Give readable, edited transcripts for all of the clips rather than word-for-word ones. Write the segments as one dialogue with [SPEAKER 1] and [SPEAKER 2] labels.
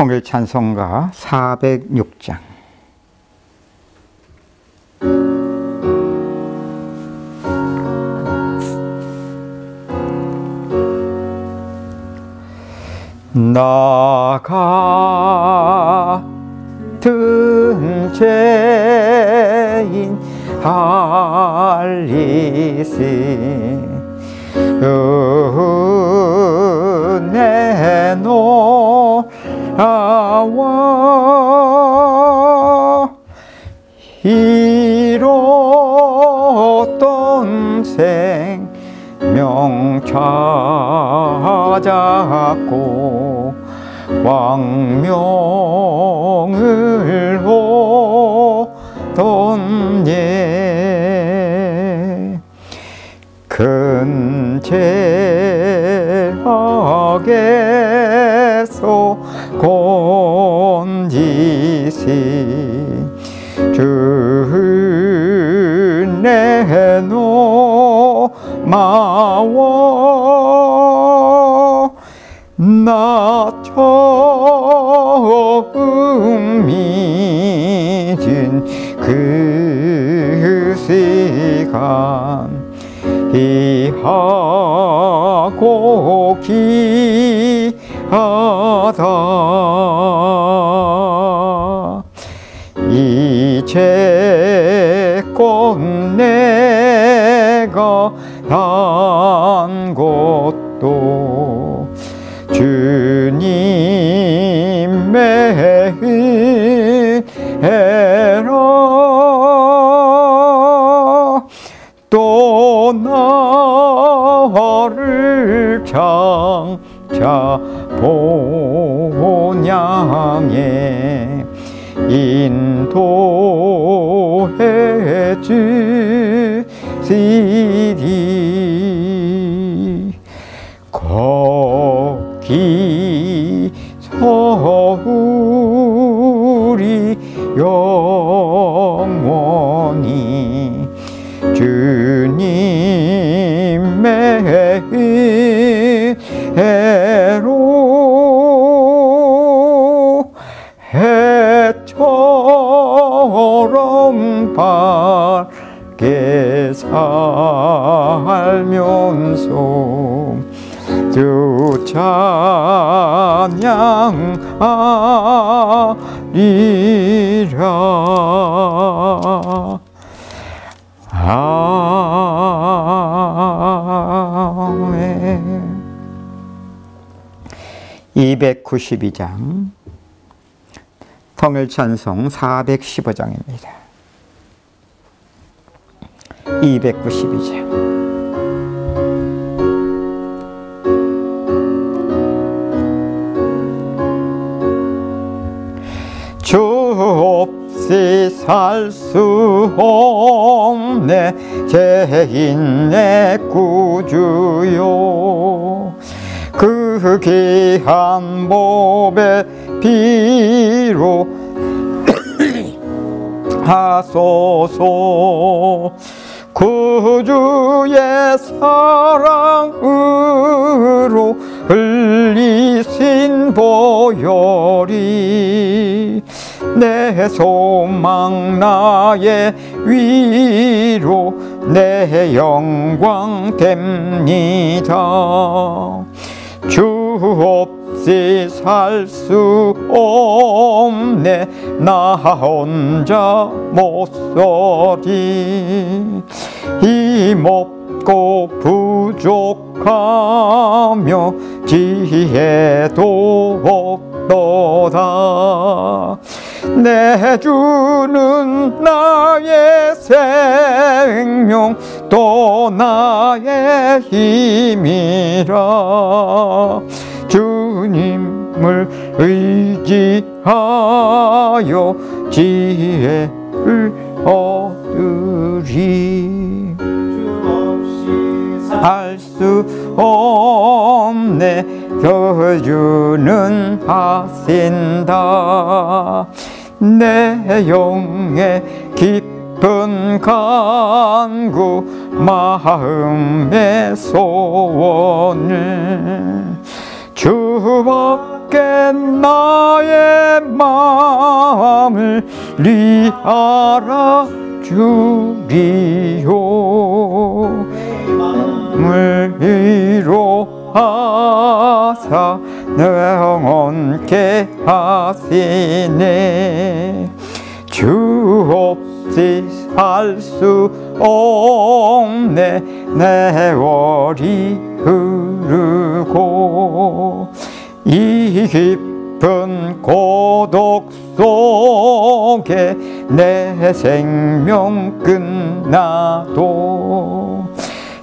[SPEAKER 1] 통일찬송가 406장. 나 같은 죄인 할리시 은혜 노라와 잃었던 생명 찾았고 왕명을 얻던 예 큰 죄악에서 건지시 주 내놓마와 나 처음 믿은 그 시간 이하고 기하다 이제껏 내가 한 것도 주님의 은혜라 또 나를 장차 본향에 인도해 주시리 거기서 우리 영원히 주님의 은혜로 해처럼 밝게 살면서 주 찬양하리라. 아멘. 292장 통일찬송 415장입니다. 292장. 주 없이 살 수 없네 죄인 내 구주요 그 귀한 몸의 피로 하소서 구주의 사랑으로 흘리신 보혈이 내 소망 나의 위로 내 영광 됩니다. 주 없이 살 수 없네 나 혼자 못서리 힘없고 부족하며 지혜도 없도다 내 주는 나의 생명 또 나의 힘이라 주님을 의지하여 지혜를 얻으리 할 수 없네 그 주는 하신다 내 영의 깊은 간구 마음의 소원을 주밖에 나의 마음을 네 알아주리요. 물 위로하사 영원케 하시네. 주 없이 살 수 없네. 세월이 흐르고 이 깊은 고독 속에 내 생명 끝나도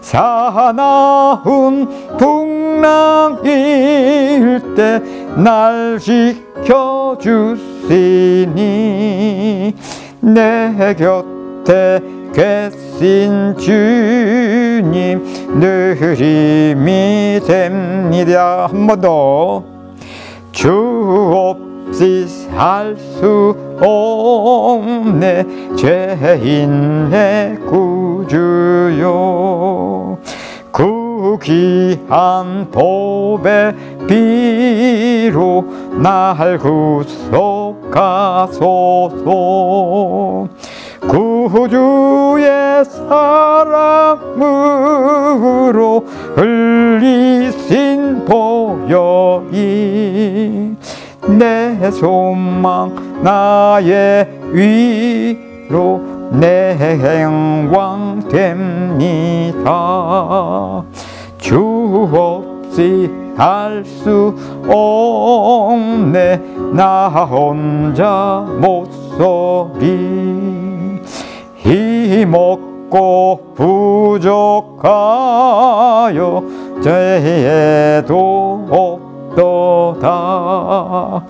[SPEAKER 1] 사나운 풍랑일 때 날 지켜주시니 내 곁에 계신 주님 늘 힘이 됩니다. 한 번 더. 주 없이 살 수 없네. 죄인의 구주요. 그 귀한 보배 피로 날 구속하소서. 구주의 사랑으로 흘리신 보혈이 내 소망 나의 위로 내 행왕 됩니다. 주 없이 할 수 없네. 나 혼자 못서리. 힘없고 부족하여 죄도 없도다.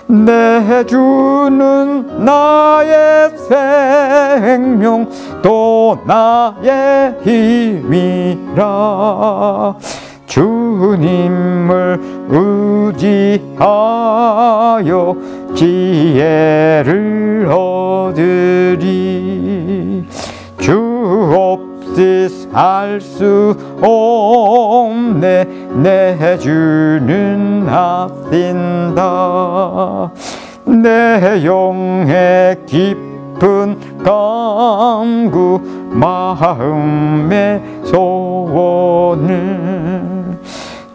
[SPEAKER 1] 내 주는 나의 생명 또 나의 힘이라. 주님을 의지하여 지혜를 얻으리. 주 없이 살 수 없네. 내 주는 하신다. 내 영의 깊은 간구 마음의 소원을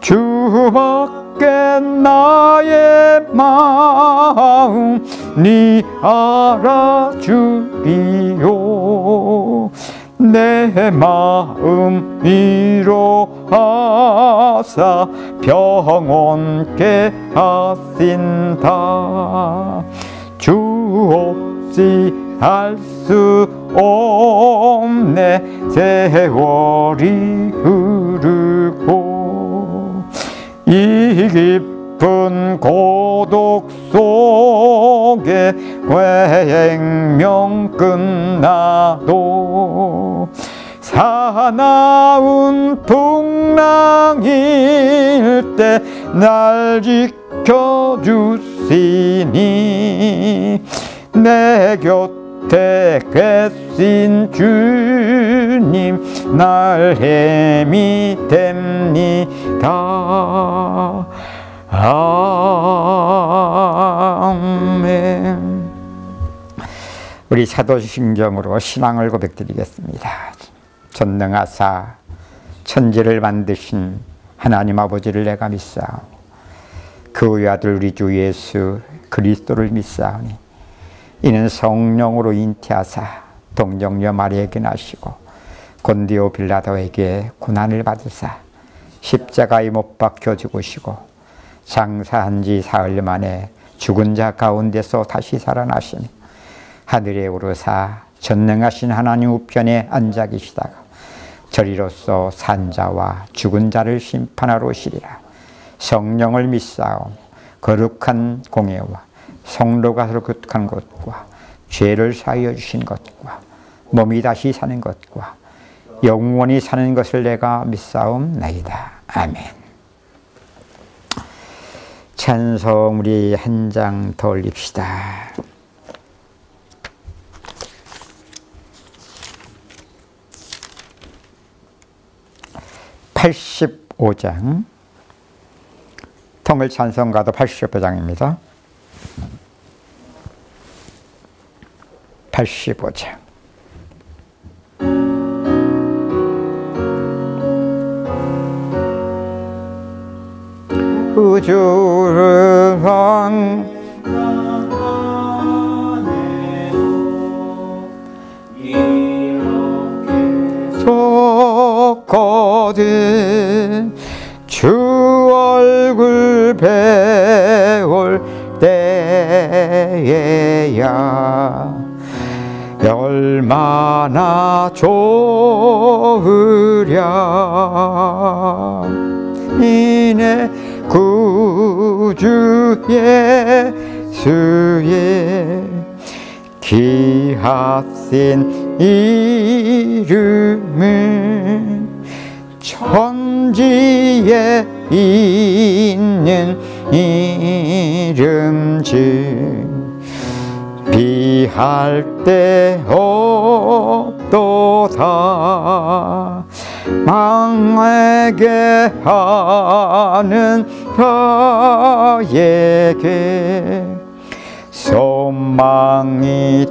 [SPEAKER 1] 주밖에 나의 마음 네 알아주리요. 내 마음 위로하사 평온케 하신다. 주 없이 할 수 없네. 세월이 흐르고 이 깊은 고독 속에 생명 끝나도 사나운 풍랑일 때 날 지켜주시니 내 곁에 계신 주님 날 힘이 됩니다. 아멘. 우리 사도신경으로 신앙을 고백드리겠습니다. 전능하사 천지를 만드신 하나님 아버지를 내가 믿사오니 그 외아들 우리 주 예수 그리스도를 믿사오니 이는 성령으로 잉태하사 동정녀 마리아에게 나시고 본디오 빌라도에게 고난을 받으사 십자가에 못 박혀 죽으시고 장사한 지 사흘 만에 죽은 자 가운데서 다시 살아나시며 하늘에 오르사 전능하신 하나님 우편에 앉아 계시다가 저리로서 산자와 죽은 자를 심판하러 오시리라. 성령을 믿사오며 거룩한 공예와 성도가 거룩한 것과 죄를 사하여 주신 것과 몸이 다시 사는 것과 영원히 사는 것을 내가 믿사옵나이다. 아멘. 찬송 우리 한 장 더 올립시다. (85장) 통일 찬송가도 85장입니다. 85장. 우주를 좋거든 주 얼굴 배울 때에야 얼마나 좋으랴. 이내 구주 예수의 귀하신 이름은 천지에 있는 이름즉 비할 데 없도다. 망하게 하는 자에게 소망이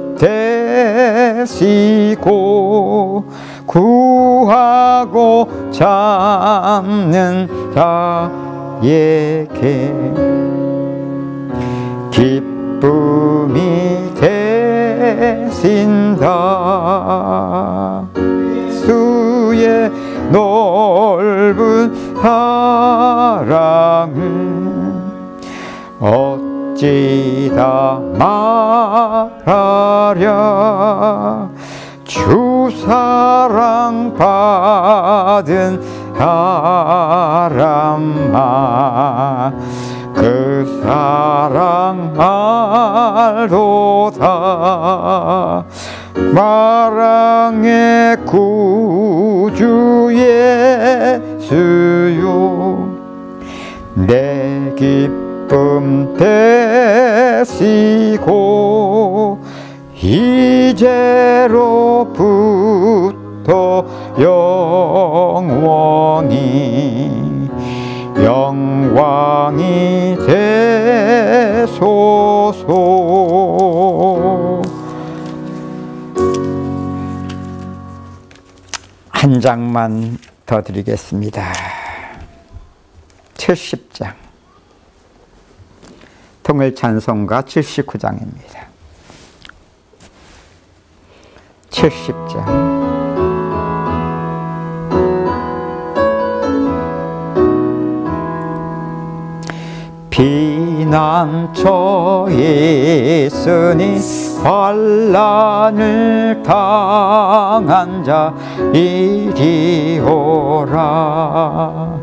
[SPEAKER 1] 되시고 구하고 찾는 자에게 기쁨이 되신다. 주의 넓은 사랑은 어찌다 말하랴. 주 사랑 받은 사람아 그 사랑 알도다. 사랑의 구주 예수요 내 기쁨 되시고 이제로부터 영원히 되소서. 한 장만 더 드리겠습니다. 70장 통일 찬송가 79장입니다. 70장 비난처에 있으니 환난을 당한 자 이리 오라.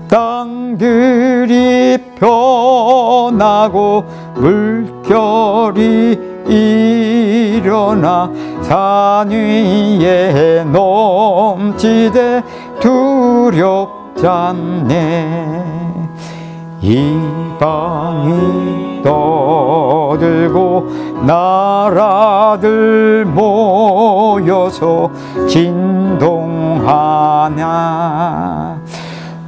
[SPEAKER 1] 땅들이 변하고 물결이 일어나 산 위에 넘치되 두렵지 않네. 이방이 떠들고 나라들 모여서 진동하냐.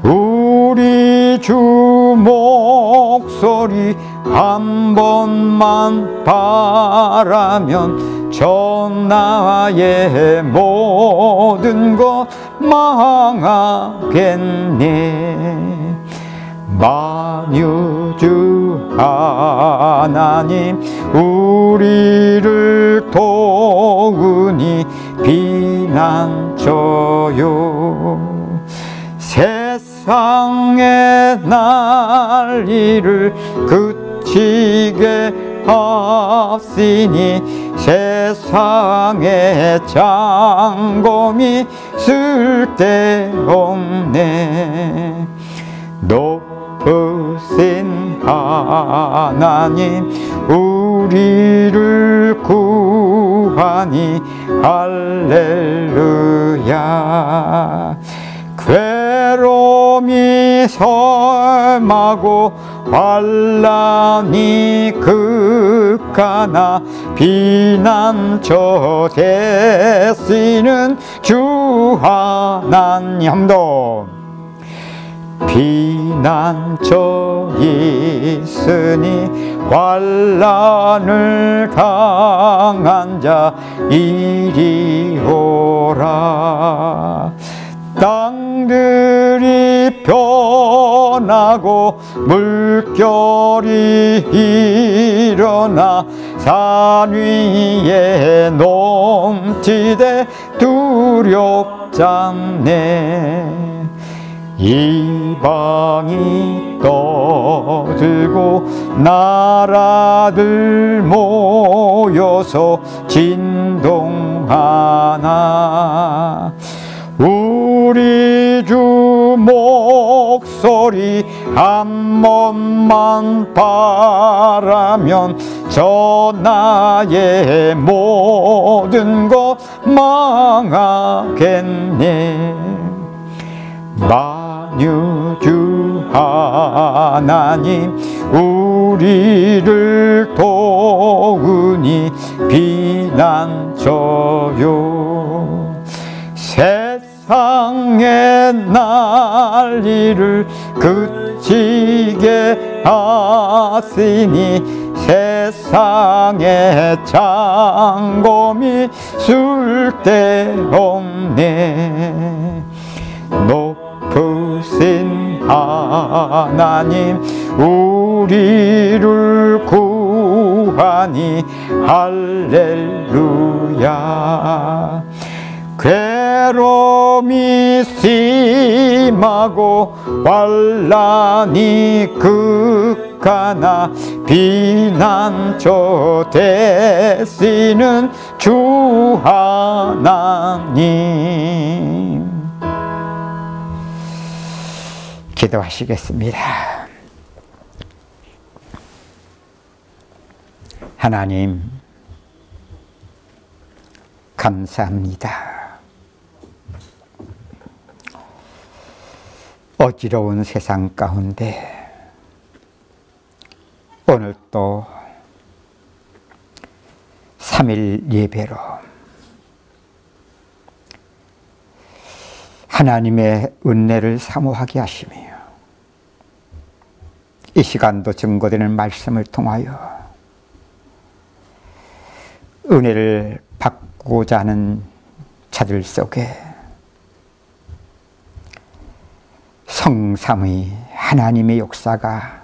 [SPEAKER 1] 우리 주 목소리 한 번만 바라면 전나의 모든 것 망하겠네. 만유주 하나님 우리를 도우니 비난쳐요. 세상의 난리를 그치게 하시니 세상의 장검이 쓸데없네. 높으신 하나님 우리를 구하니 할렐루야. 괴로움이 설마고 환난이 극하나 비난처 되시는 주 하나님. 한번 피난처 있으니 환난을 당한 자 이리 오라. 땅들이 변하고 물결이 일어나 산 위에 넘치되 두렵잖네. 이방이 떠들고 나라들 모여서 진동하나. 우리 주 목소리 한 번만 바라면 저 나의 모든 것 망하겠네. 만유주 하나님 우리를 도우니 비난쳐요. 세상의 난리를 그치게 하시니 세상의 장검이 쓸데없네. 높으신 하나님 우리를 구하니 할렐루야. 괴로움이 심하고 환난이 극하나 비난처 되시는 주 하나님. 기도하시겠습니다. 하나님, 감사합니다. 어지러운 세상 가운데 오늘 또 3일 예배로 하나님의 은혜를 사모하게 하시며 이 시간도 증거되는 말씀을 통하여 은혜를 받고자 하는 자들 속에 성삼의 하나님의 역사가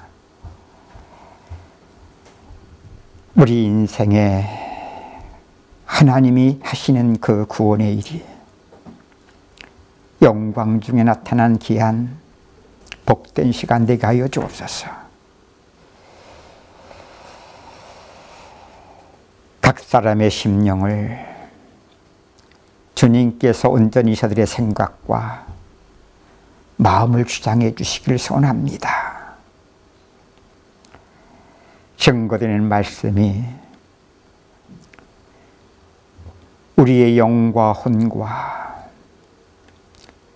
[SPEAKER 1] 우리 인생에 하나님이 하시는 그 구원의 일이 영광 중에 나타난 귀한 복된 시간 되게 하여 주옵소서. 각 사람의 심령을 주님께서 온전히 저들의 생각과 마음을 주장해 주시기를 소원합니다. 증거되는 말씀이 우리의 영과 혼과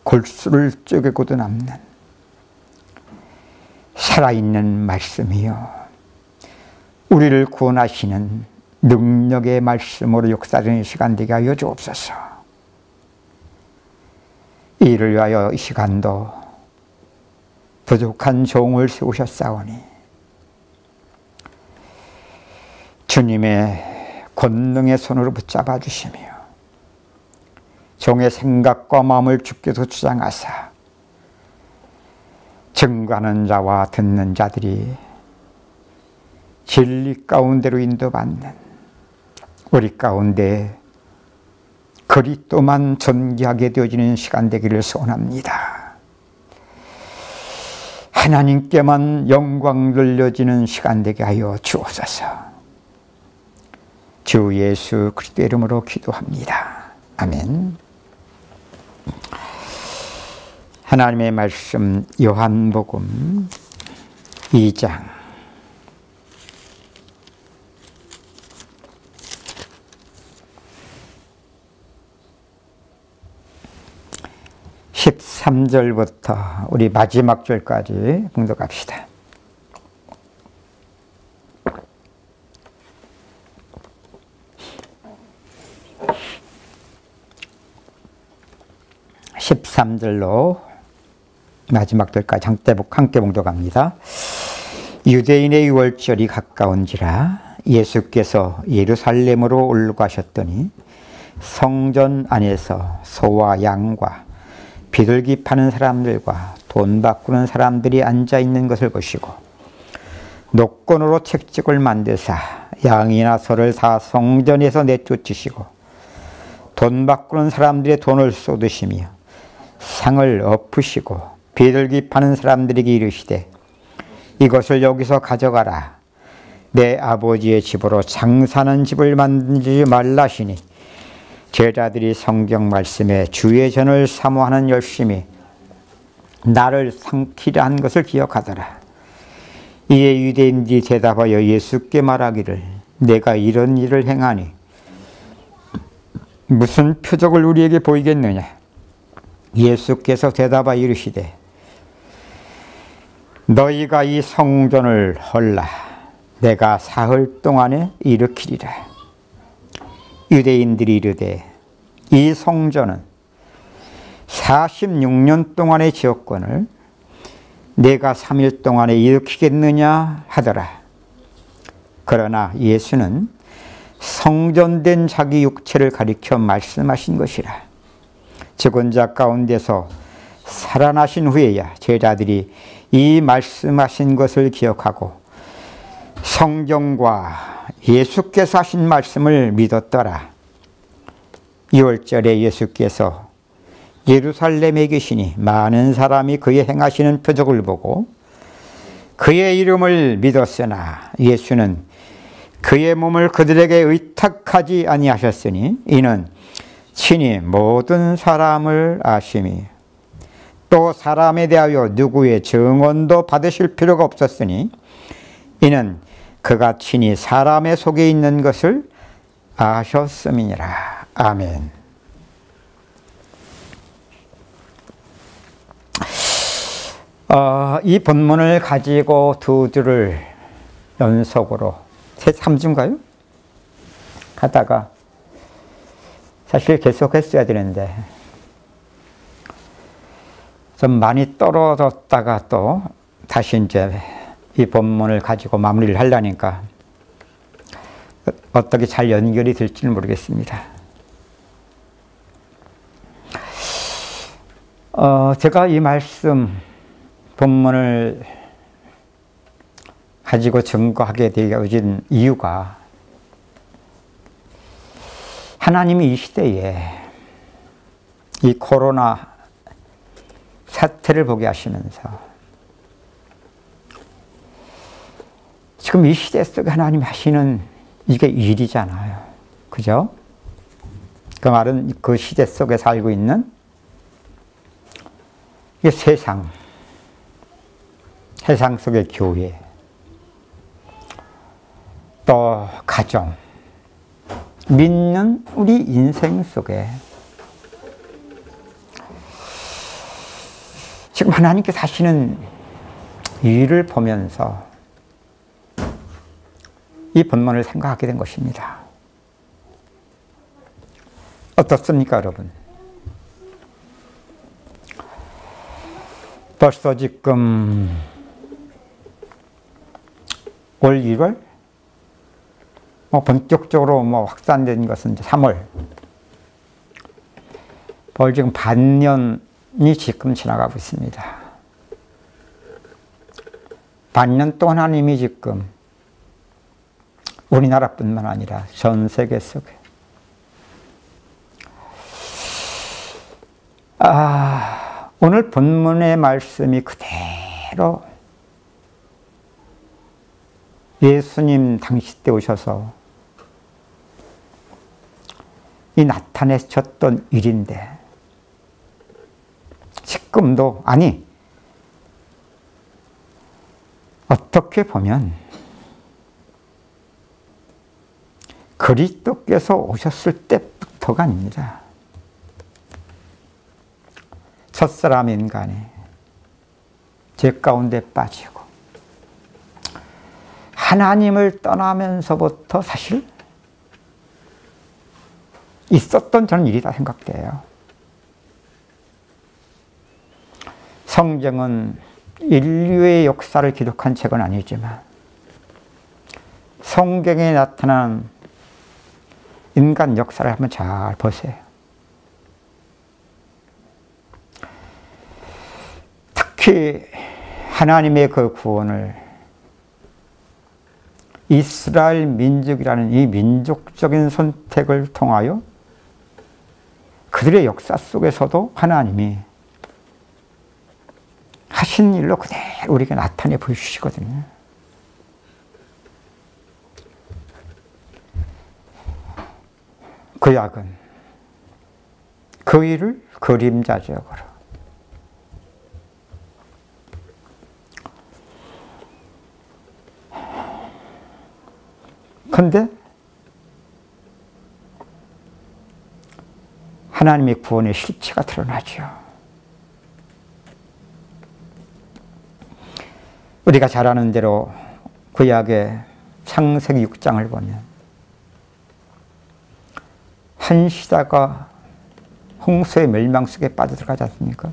[SPEAKER 1] 골수를 쪼개고도 남는 살아있는 말씀이요 우리를 구원하시는 능력의 말씀으로 역사되는 시간 되게 하여 주옵소서. 이를 위하여 이 시간도 부족한 종을 세우셨사오니 주님의 권능의 손으로 붙잡아 주시며 종의 생각과 마음을 주께서 주장하사 증거하는 자와 듣는 자들이 진리 가운데로 인도받는 우리 가운데 그리스도만 존귀하게 되어지는 시간 되기를 소원합니다. 하나님께만 영광 돌려지는 시간 되게 하여 주옵소서. 주 예수 그리스도의 이름으로 기도합니다. 아멘. 하나님의 말씀 요한복음 2장 13절부터 우리 마지막 절까지 봉독합시다. (13절로) 마지막 절까지 함께 봉독합니다. 유대인의 유월절이 가까운지라 예수께서 예루살렘으로 올라가셨더니 성전 안에서 소와 양과 비둘기 파는 사람들과 돈 바꾸는 사람들이 앉아 있는 것을 보시고 노건으로 책찍을 만드사 양이나 소를 다 성전에서 내쫓으시고 돈 바꾸는 사람들의 돈을 쏟으시며 상을 엎으시고 비둘기 파는 사람들에게 이르시되 이것을 여기서 가져가라. 내 아버지의 집으로 장사하는 집을 만들지 말라시니 제자들이 성경 말씀에 주의 전을 사모하는 열심이 나를 삼키려 한 것을 기억하더라. 이에 유대인들이 대답하여 예수께 말하기를 내가 이런 일을 행하니 무슨 표적을 우리에게 보이겠느냐. 예수께서 대답하여 이르시되 너희가 이 성전을 헐라. 내가 사흘 동안에 일으키리라. 유대인들이 이르되 이 성전은 46년 동안의 지었건을 내가 3일 동안에 일으키겠느냐 하더라. 그러나 예수는 성전된 자기 육체를 가리켜 말씀하신 것이라. 죽은 자 가운데서 살아나신 후에야 제자들이 이 말씀하신 것을 기억하고 성경과 예수께서 하신 말씀을 믿었더라. 6월절에 예수께서 예루살렘에 계시니 많은 사람이 그의 행하시는 표적을 보고 그의 이름을 믿었으나 예수는 그의 몸을 그들에게 의탁하지 아니하셨으니 이는 친히 모든 사람을 아심이 또 사람에 대하여 누구의 증언도 받으실 필요가 없었으니 이는 그가 친히 사람의 속에 있는 것을 아셨음이니라. 아멘. 이 본문을 가지고 두 주를 연속으로 3주인가요? 하다가 사실 계속했어야 되는데 좀 많이 떨어졌다가 또 다시 이제 이 본문을 가지고 마무리를 하려니까 어떻게 잘 연결이 될지는 모르겠습니다. 제가 이 말씀 본문을 가지고 증거하게 되어진 이유가 하나님이 이 시대에 이 코로나 사태를 보게 하시면서 지금 이 시대 속에 하나님이 하시는 이게 일이잖아요. 그죠? 그 말은 그 시대 속에 살고 있는 이 세상 속의 교회, 또 가정, 믿는 우리 인생 속에 지금 하나님께서 하시는 일을 보면서 이 본문을 생각하게 된 것입니다. 어떻습니까, 여러분? 벌써 지금 올 1월? 본격적으로 확산된 것은 이제 3월. 벌써 지금 반년이 지금 지나가고 있습니다. 반년 동안 하나님이 지금 우리나라뿐만 아니라 전 세계 속에 오늘 본문의 말씀이 그대로 예수님 당시 때 오셔서 이 나타내셨던 일인데 지금도 어떻게 보면 그리스도께서 오셨을 때부터가 아닙니다. 첫사람 인간이 죄 가운데 빠지고 하나님을 떠나면서부터 사실 있었던 저는 일이다 생각돼요. 성경은 인류의 역사를 기록한 책은 아니지만 성경에 나타난 인간 역사를 한번 잘 보세요. 특히 하나님의 그 구원을 이스라엘 민족이라는 이 민족적인 선택을 통하여 그들의 역사 속에서도 하나님이 하신 일로 그대로 우리에게 나타내 보여주시거든요. 구약은 그 일을 그림자적으로, 그런데 하나님의 구원의 실체가 드러나죠. 우리가 잘 아는 대로 구약의 창세기 6장을 보면 한 시대가 홍수의 멸망 속에 빠져들어가지 않습니까?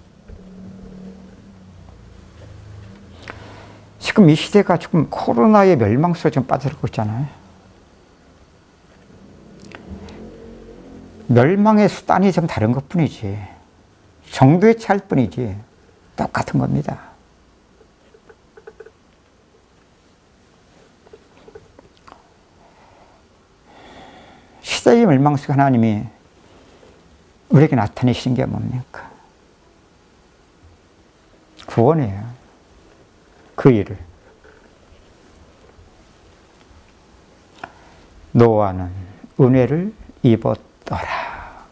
[SPEAKER 1] 지금 이 시대가 지금 코로나의 멸망 속에 좀 빠져들고 있잖아요. 멸망의 수단이 좀 다른 것 뿐이지, 정도의 차일 뿐이지 똑같은 겁니다. 시대의 멸망 속에 하나님이 우리에게 나타내시는 게 뭡니까? 구원이에요. 그 일을. 노아는 은혜를 입었더라.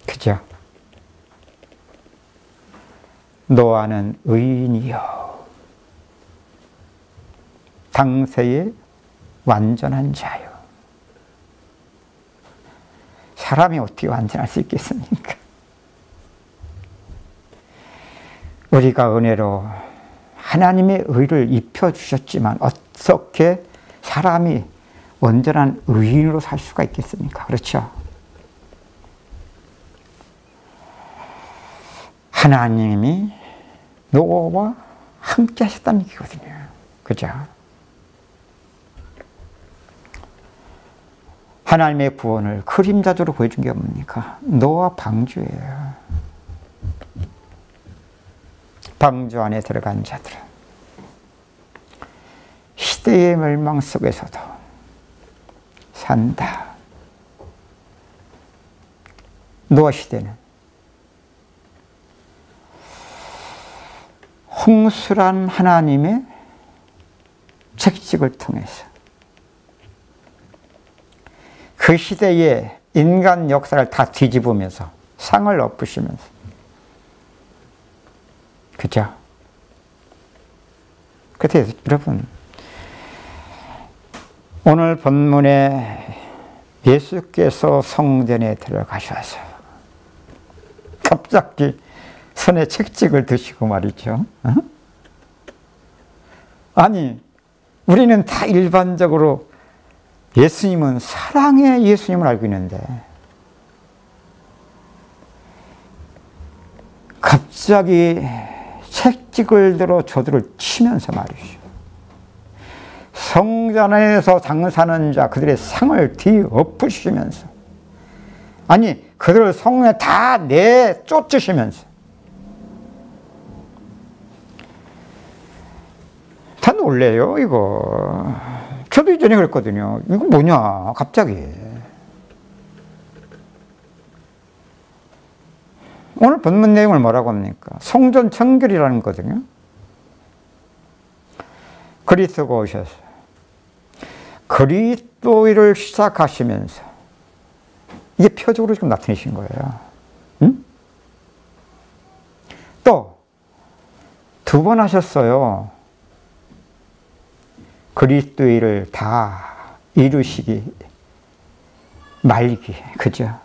[SPEAKER 1] 그죠? 노아는 의인이요 당세의 완전한 자요. 사람이 어떻게 완전할 수 있겠습니까? 우리가 은혜로 하나님의 의를 입혀주셨지만 어떻게 사람이 온전한 의인으로 살 수가 있겠습니까? 그렇죠? 하나님이 노아와 함께 하셨다는 얘기거든요. 그죠? 하나님의 구원을 그림자적으로 보여준 게 뭡니까? 노아 방주예요. 방주 안에 들어간 자들은 시대의 멸망 속에서도 산다. 노아 시대는 홍수란 하나님의 책직을 통해서 그 시대의 인간 역사를 다 뒤집으면서 상을 엎으시면서, 그죠? 그래서 여러분, 오늘 본문에 예수께서 성전에 들어가셔서 갑자기 손에 책찍을 드시고 말이죠. 아니, 우리는 다 일반적으로 예수님은 사랑의 예수님을 알고 있는데 갑자기 책찍을 들어 저들을 치면서 말이죠. 성전 안에서 장사하는 자 그들의 상을 뒤엎으시면서, 아니 그들을 성에 다 내쫓으시면서 다 놀래요. 이거 저도 이전에 그랬거든요. 이거 뭐냐 갑자기. 오늘 본문 내용을 뭐라고 합니까? 성전 청결이라는 거거든요. 그리스도가 오셔서 그리스도를 시작하시면서 이게 표적으로 지금 나타내신 거예요. 응? 또 두 번 하셨어요. 그리스도의 일을 다 이루시기 말기, 그죠?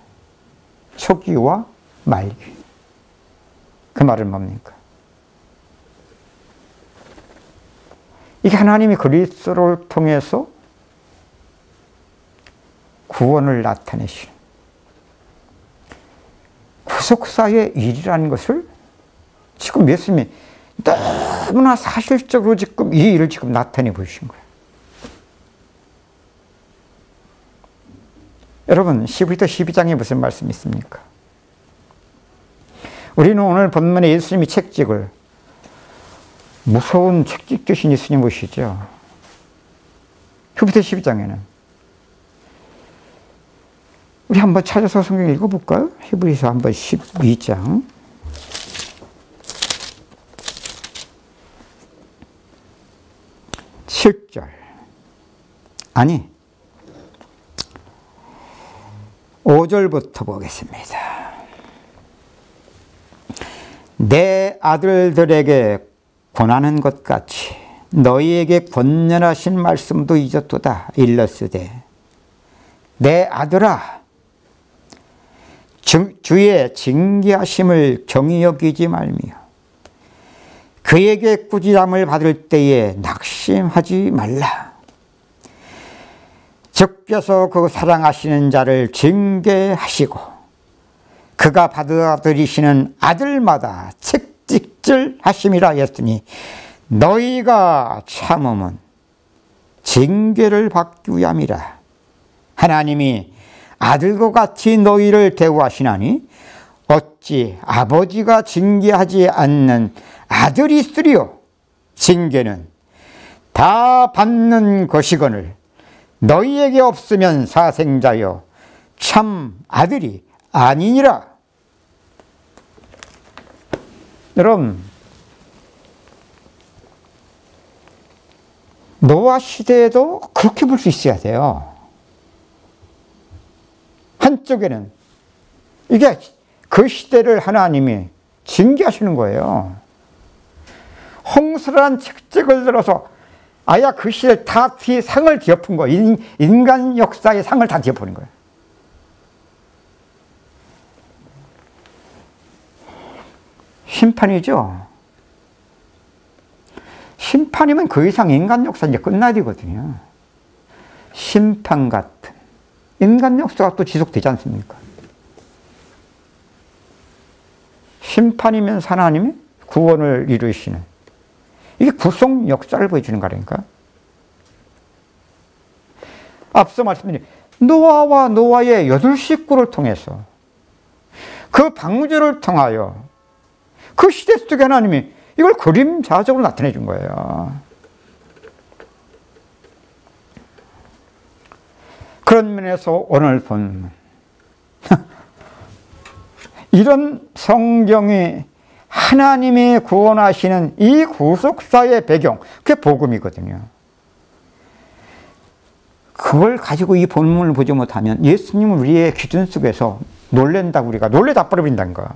[SPEAKER 1] 초기와 말기. 그 말은 뭡니까? 이게 하나님이 그리스도를 통해서 구원을 나타내신 구속사의 일이라는 것을 지금 예수님이 너무나 사실적으로 지금 이 일을 지금 나타내 보이신 거예요. 여러분, 히브리서 12장에 무슨 말씀이 있습니까? 우리는 오늘 본문에 예수님이 책찍을, 무서운 책찍 주신 예수님 보시죠. 히브리서 12장에는 우리 한번 찾아서 성경 읽어볼까요? 히브리서 한번 12장 7절. 아니, 5절부터 보겠습니다. 내 아들들에게 권하는 것 같이 너희에게 권면하신 말씀도 잊었도다. 일렀으되 내 아들아, 주의 징계하심을 경히 여기지 말며 그에게 꾸지람을 받을 때에 낙심하지 말라. 주께서 그 사랑하시는 자를 징계하시고 그가 받아들이시는 아들마다 책찍질 하심이라 했으니 너희가 참음은 징계를 받기 위함이라. 하나님이 아들과 같이 너희를 대우하시나니 어찌 아버지가 징계하지 않는 아들이 있으리요. 징계는 다 받는 것이거늘 너희에게 없으면 사생자여 참 아들이 아니니라. 여러분, 노아 시대에도 그렇게 볼 수 있어야 돼요. 한쪽에는 이게 그 시대를 하나님이 징계하시는 거예요. 홍수라는 책찍을 들어서 아야 그 시대를 다 상을 뒤엎은 거예요. 인간 역사의 상을 다 뒤엎은 거예요. 심판이죠. 심판이면 그 이상 인간 역사 이제 끝나야 되거든요. 심판 같은 인간 역사가 또 지속되지 않습니까? 심판이면 하나님이 구원을 이루시는, 이게 구속 역사를 보여주는 거라니까. 앞서 말씀드린 노아와 노아의 8 식구를 통해서 그 방주를 통하여 그 시대 속에 하나님이 이걸 그림자적으로 나타내 준 거예요. 그런 면에서 오늘 본 이런 성경이 하나님이 구원하시는 이 구속사의 배경, 그게 복음이거든요. 그걸 가지고 이 본문을 보지 못하면 예수님은 우리의 기준 속에서 놀랜다고 우리가 놀래다 버려버린다는 거야.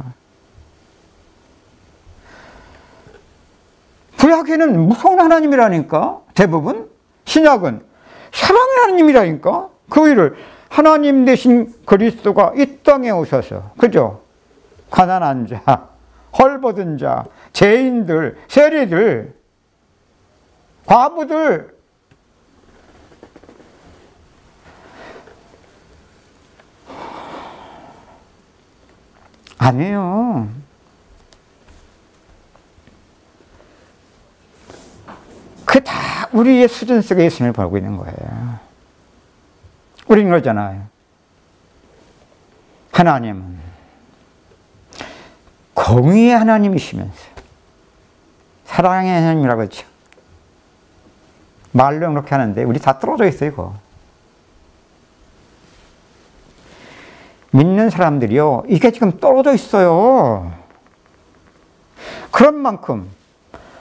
[SPEAKER 1] 구약에는 무서운 하나님이라니까. 대부분 신약은 사랑의 하나님이라니까. 그 일을 하나님 되신 그리스도가 이 땅에 오셔서, 그죠? 가난한 자, 헐벗은 자, 죄인들, 세리들, 과부들, 아니에요. 그게 다 우리의 수준 속에 예수님을 보고 있는 거예요. 우리는 그러잖아요. 하나님은 공의의 하나님이시면서 사랑의 하나님이라고 했죠. 말로 그렇게 하는데 우리 다 떨어져 있어요, 이거. 믿는 사람들이요, 이게 지금 떨어져 있어요. 그런 만큼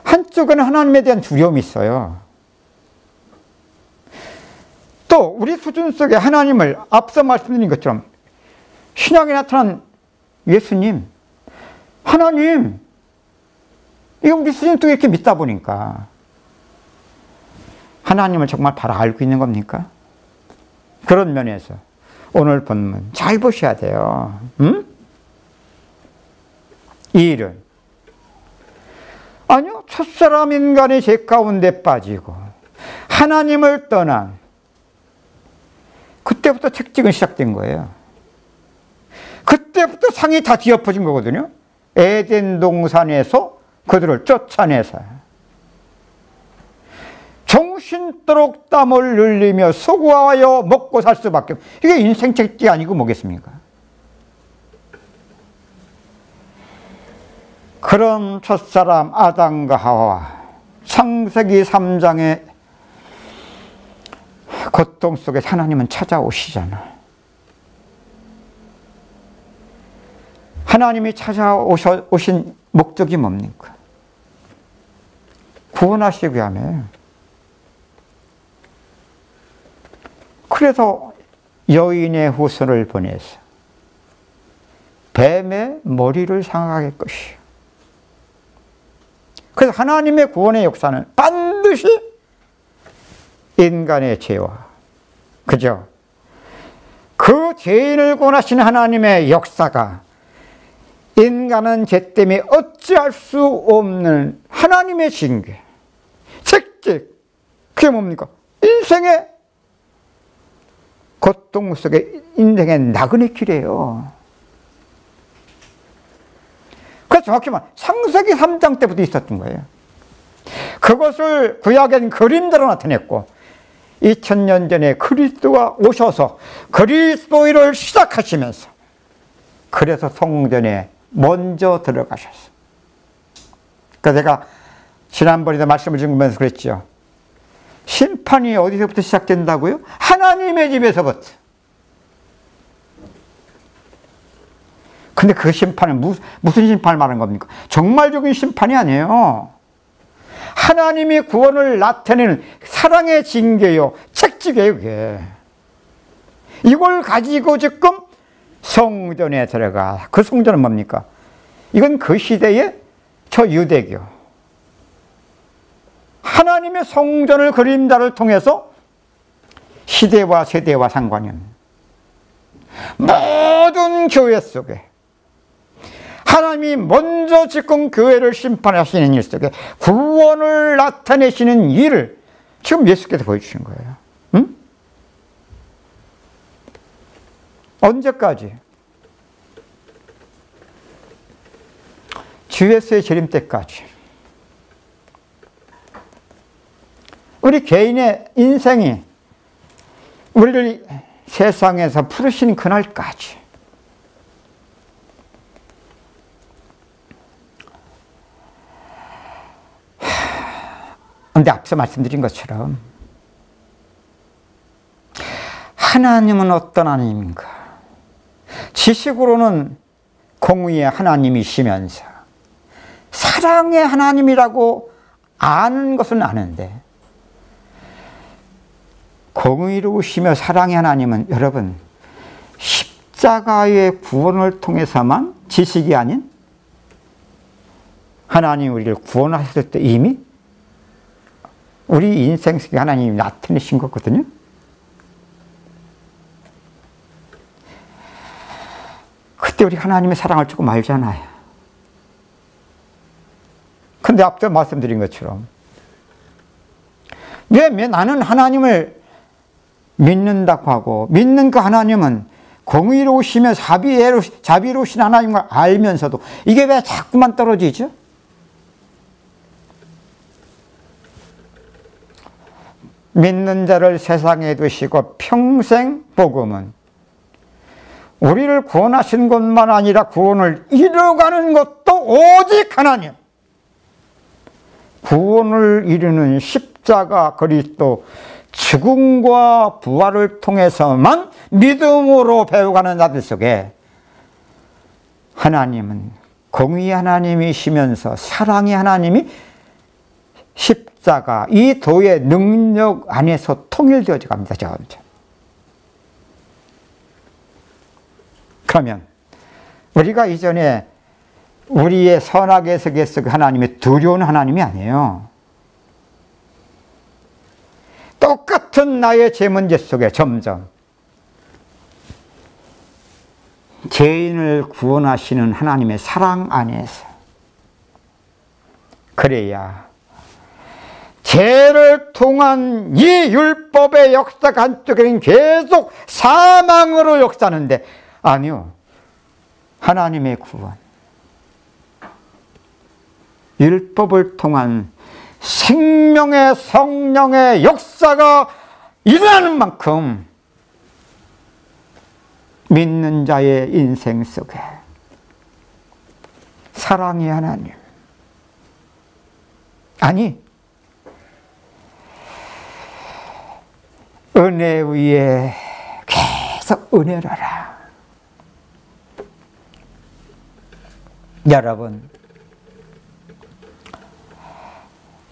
[SPEAKER 1] 한쪽에는 하나님에 대한 두려움이 있어요. 또 우리 수준 속에 하나님을 앞서 말씀드린 것처럼 신약에 나타난 예수님, 하나님, 이거 우리 수준 속에 이렇게 믿다 보니까 하나님을 정말 바로 알고 있는 겁니까? 그런 면에서 오늘 본문 잘 보셔야 돼요. 응? 이 일은 아니요, 첫사람 인간이 죄 가운데 빠지고 하나님을 떠난 그때부터 책찍은 시작된 거예요. 그때부터 상이 다 뒤엎어진 거거든요. 에덴 동산에서 그들을 쫓아내서 정신도록 땀을 흘리며 수고하여 먹고 살 수밖에 없어요. 이게 인생 책지 아니고 뭐겠습니까? 그런 첫사람 아담과 하와 창세기 3장의 고통 속에 하나님은 찾아오시잖아. 하나님이 찾아오신 목적이 뭡니까? 구원하시기 위함이에요. 그래서 여인의 후손을 보내서 뱀의 머리를 상하게 할 것이요. 그래서 하나님의 구원의 역사는 반드시 인간의 죄와, 그죠? 그 죄인을 구원하시는 하나님의 역사가 인간은 죄 때문에 어찌할 수 없는 하나님의 징계, 책직, 그게 뭡니까? 인생의 고통 속에 인생의 나그네 길이에요. 그래서 정확히 말하면 창세기 3장 때부터 있었던 거예요. 그것을 구약엔 그림대로 나타냈고 2000년 전에 그리스도가 오셔서 그리스도를 시작하시면서 그래서 성전에 먼저 들어가셨어요. 그래서 제가 지난번에도 말씀을 드리면서 그랬죠. 심판이 어디서부터 시작된다고요? 하나님의 집에서부터. 근데 그 심판은 무슨 심판을 말하는 겁니까? 정말적인 심판이 아니에요. 하나님이 구원을 나타내는 사랑의 징계요, 책찍이에요, 그게. 이걸 가지고 지금 성전에 들어가. 그 성전은 뭡니까? 이건 그 시대의 저 유대교. 하나님의 성전을 그림자를 통해서 시대와 세대와 상관이 없는 모든 교회 속에 하나님이 먼저 지금 교회를 심판하시는 일 속에 구원을 나타내시는 일을 지금 예수께서 보여주신 거예요. 응? 언제까지? 주 예수의 재림 때까지. 우리 개인의 인생이 우리를 세상에서 부르신 그날까지. 그런데 앞서 말씀드린 것처럼 하나님은 어떤 하나님인가? 지식으로는 공의의 하나님이시면서 사랑의 하나님이라고 아는 것은 아는데 공의로우시며 사랑의 하나님은 여러분 십자가의 구원을 통해서만 지식이 아닌 하나님이 우리를 구원하셨을 때 이미 우리 인생 속에 하나님이 나타내신 거거든요. 그때 우리 하나님의 사랑을 조금 알잖아요. 근데 앞서 말씀드린 것처럼 왜 나는 하나님을 믿는다고 하고 믿는 그 하나님은 공의로우시며 자비로우신 하나님을 알면서도 이게 왜 자꾸만 떨어지죠? 믿는 자를 세상에 두시고 평생 복음은 우리를 구원하신 것만 아니라 구원을 이루어가는 것도 오직 하나님. 구원을 이루는 십자가 그리스도 죽음과 부활을 통해서만 믿음으로 배워가는 자들 속에 하나님은 공의의 하나님이시면서 사랑의 하나님이 십자가 이 도의 능력 안에서 통일되어져 갑니다. 그러면 우리가 이전에 우리의 선악의 세계에서 하나님이 두려운 하나님이 아니에요. 똑같은 나의 죄 문제 속에 점점 죄인을 구원하시는 하나님의 사랑 안에서 그래야 죄를 통한 이 율법의 역사가 한쪽에는 계속 사망으로 역사하는데 아니요. 하나님의 구원 율법을 통한 생명의 성령의 역사가 일어나는 만큼 믿는 자의 인생 속에 사랑의 하나님, 아니 은혜 위에 계속 은혜를 하라. 여러분,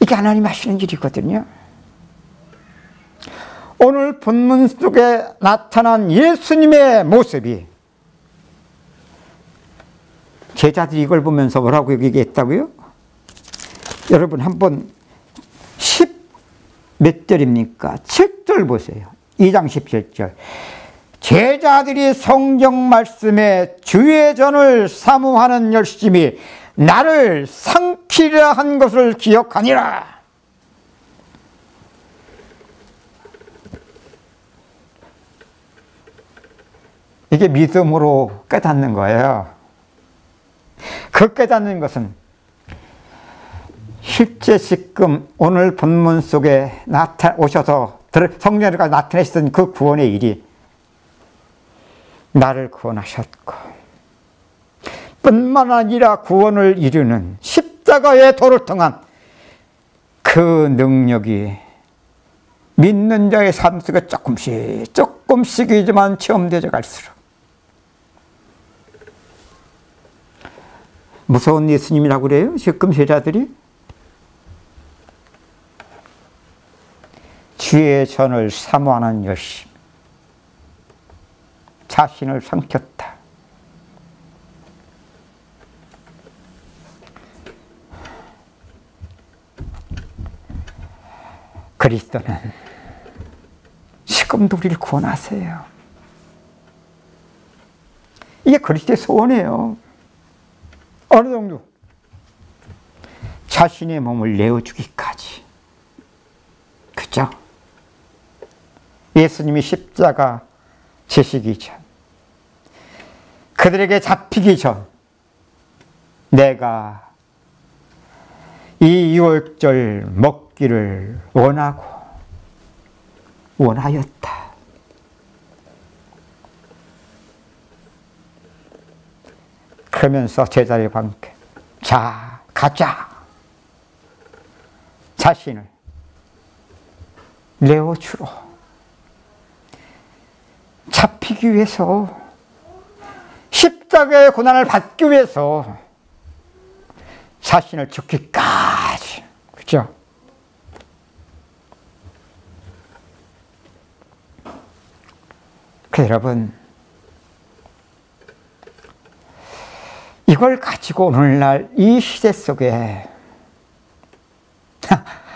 [SPEAKER 1] 이게 하나님 하시는 일이거든요. 오늘 본문 속에 나타난 예수님의 모습이, 제자들이 이걸 보면서 뭐라고 얘기했다고요? 여러분 한번 10 몇 절입니까? 7절 보세요. 2장 17절. 제자들이 성경 말씀에 주의 전을 사모하는 열심이 나를 삼키려 한 것을 기억하니라. 이게 믿음으로 깨닫는 거예요. 그 깨닫는 것은 실제 지금 오늘 본문 속에 오셔서 성령과 나타내시던 그 구원의 일이 나를 구원하셨고, 뿐만 아니라 구원을 이루는 십자가의 도를 통한 그 능력이 믿는 자의 삶 속에 조금씩이지만 체험되어 갈수록 무서운 예수님이라고 그래요. 지금 제자들이 주의 전을 사모하는 열심, 자신을 삼켰다. 그리스도는 지금도 우리를 구원하세요. 이게 그리스도의 소원이에요. 어느 정도? 자신의 몸을 내어주기까지. 그죠? 예수님이 십자가 지시기 전, 그들에게 잡히기 전, 내가 이 유월절 먹기를 원하였다. 그러면서 제자들과 함께 자, 가자. 자신을 내어주러 잡히기 위해서, 십자가의 고난을 받기 위해서 자신을 죽기까지. 그죠? 그래서 여러분, 이걸 가지고 오늘날 이 시대 속에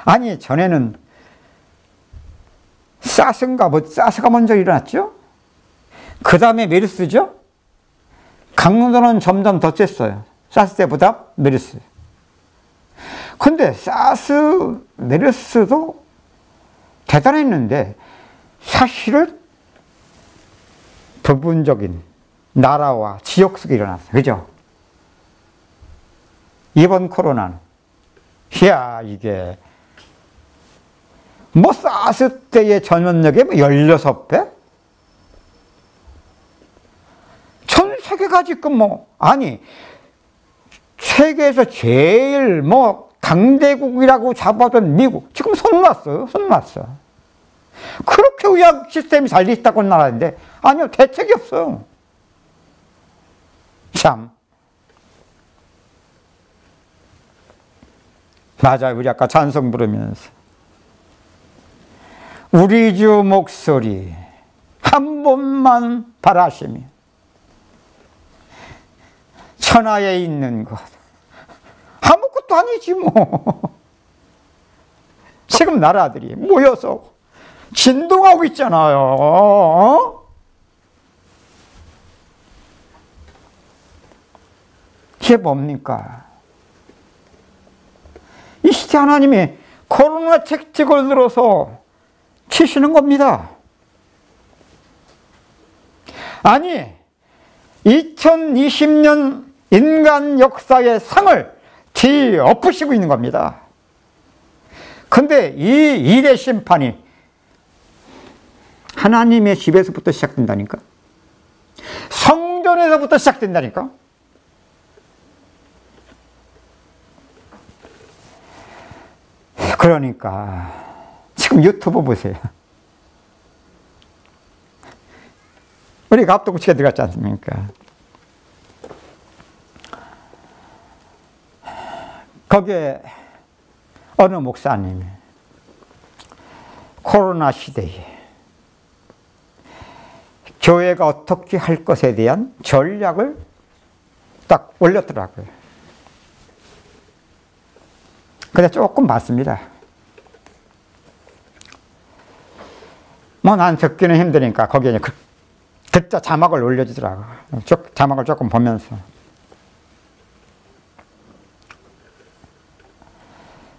[SPEAKER 1] 아니 전에는 사스가 먼저 일어났죠? 그 다음에 메르스죠? 강릉도는 점점 더 쬐어요. 사스 때보다 메르스. 근데 사스, 메르스도 대단했는데 사실은 부분적인 나라와 지역 속에 일어났어요. 그죠? 이번 코로나는, 이야, 이게 뭐 사스 때의 전염력이 16배? 전 세계가 지금 아니, 세계에서 제일 강대국이라고 잡아둔 미국, 지금 손 놨어요. 그렇게 의학 시스템이 잘 돼 있다고 나라인데, 아니요, 대책이 없어요. 참. 맞아요. 우리 아까 찬송 부르면서 우리 주 목소리 한 번만 바라시며 천하에 있는 것 아무것도 아니지 뭐. 지금 나라들이 모여서 진동하고 있잖아요. 이게 뭡니까? 이 시대 하나님이 코로나 책찍을 들어서 치시는 겁니다. 아니, 2020년 인간 역사의 상을 티 엎으시고 있는 겁니다. 근데 이 일의 심판이 하나님의 집에서부터 시작된다니까. 성전에서부터 시작된다니까. 그러니까 지금 유튜브 보세요. 우리가 합동치게 들어갔지 않습니까? 거기에 어느 목사님이 코로나 시대에 교회가 어떻게 할 것에 대한 전략을 딱 올렸더라고요. 근데 조금 맞습니다. 뭐 난 듣기는 힘드니까 거기에 글자 자막을 올려주더라고요. 자막을 조금 보면서.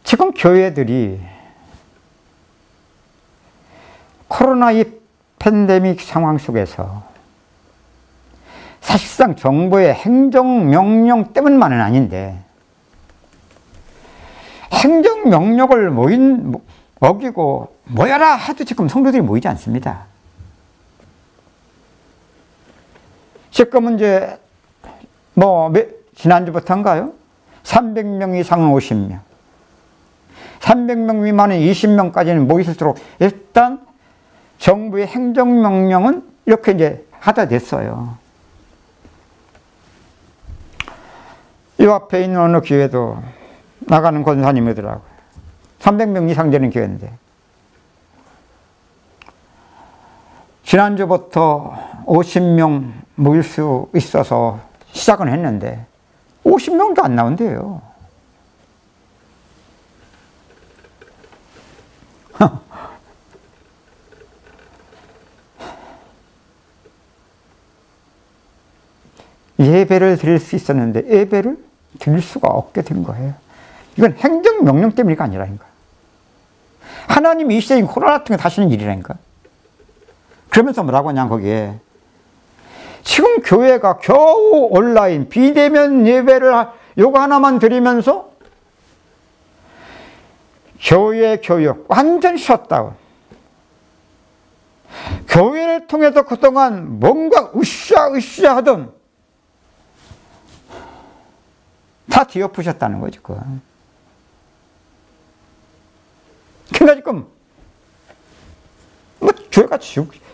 [SPEAKER 1] 지금 교회들이 코로나 이 팬데믹 상황 속에서 사실상 정부의 행정명령 때문만은 아닌데 행정명령을 어기고 모여라 해도 지금 성도들이 모이지 않습니다. 지금은 이제 지난주부터인가요? 300명 이상은 50명, 300명 미만은 20명까지는 모이실수록 일단 정부의 행정명령은 이렇게 이제 하다 됐어요. 이 앞에 있는 어느 교회도 나가는 권사님이더라고요. 300명 이상 되는 교회인데 지난주부터 50명 모일 수 있어서 시작은 했는데 50명도 안 나온대요. 예배를 드릴 수 있었는데 예배를 드릴 수가 없게 된 거예요. 이건 행정명령 때문이 아니라니까. 하나님이 이 시대에 코로나 같은 거 다시는 일이라니까. 그러면서 뭐라고 하냐 거기에. 지금 교회가 겨우 온라인 비대면 예배를 요거 하나만 드리면서 교회 교육 완전 셧다운. 교회를 통해서 그동안 뭔가 으쌰으쌰 하던 다 뒤엎으셨다는 거지. 그러니까 지금 뭐 교회가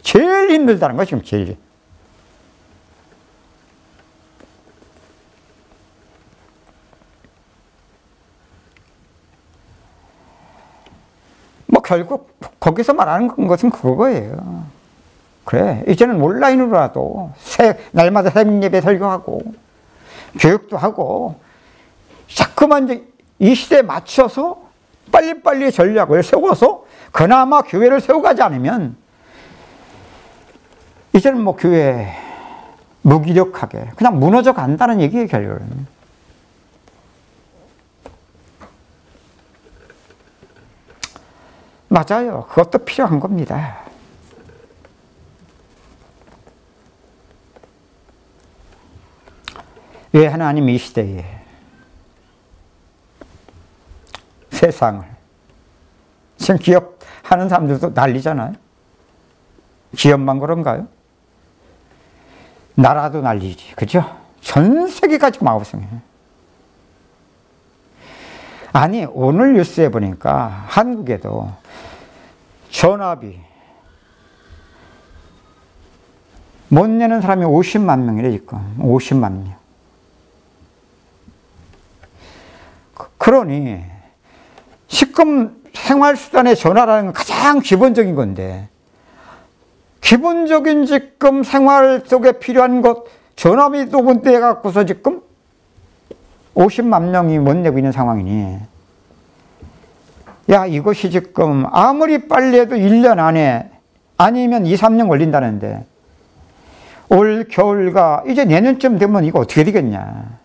[SPEAKER 1] 제일 힘들다는 거야 지금 제일. 뭐 결국 거기서 말하는 것은 그거예요. 그래 이제는 온라인으로라도 날마다 새벽 예배 설교하고 교육도 하고 자꾸만 이제 이 시대에 맞춰서 빨리빨리 전략을 세워서 그나마 교회를 세워가지 않으면 이제는 뭐 교회 무기력하게 그냥 무너져 간다는 얘기예요 결국은. 맞아요. 그것도 필요한 겁니다. 왜 하나님이 이 시대에 세상을 지금 기업하는 사람들도 난리잖아요. 기업만 그런가요? 나라도 난리지. 그죠? 전 세계가 지금 아우성해. 아니 오늘 뉴스에 보니까 한국에도 전화비 못 내는 사람이 50만 명이래 지금. 50만 명. 그러니 지금 생활수단의 전화라는 건 가장 기본적인 건데 기본적인 지금 생활 속에 필요한 것 전화비도 못 내갖고서 지금 50만 명이 못 내고 있는 상황이니 야 이것이 지금 아무리 빨리 해도 1년 안에 아니면 2, 3년 걸린다는데 올 겨울과 이제 내년쯤 되면 이거 어떻게 되겠냐.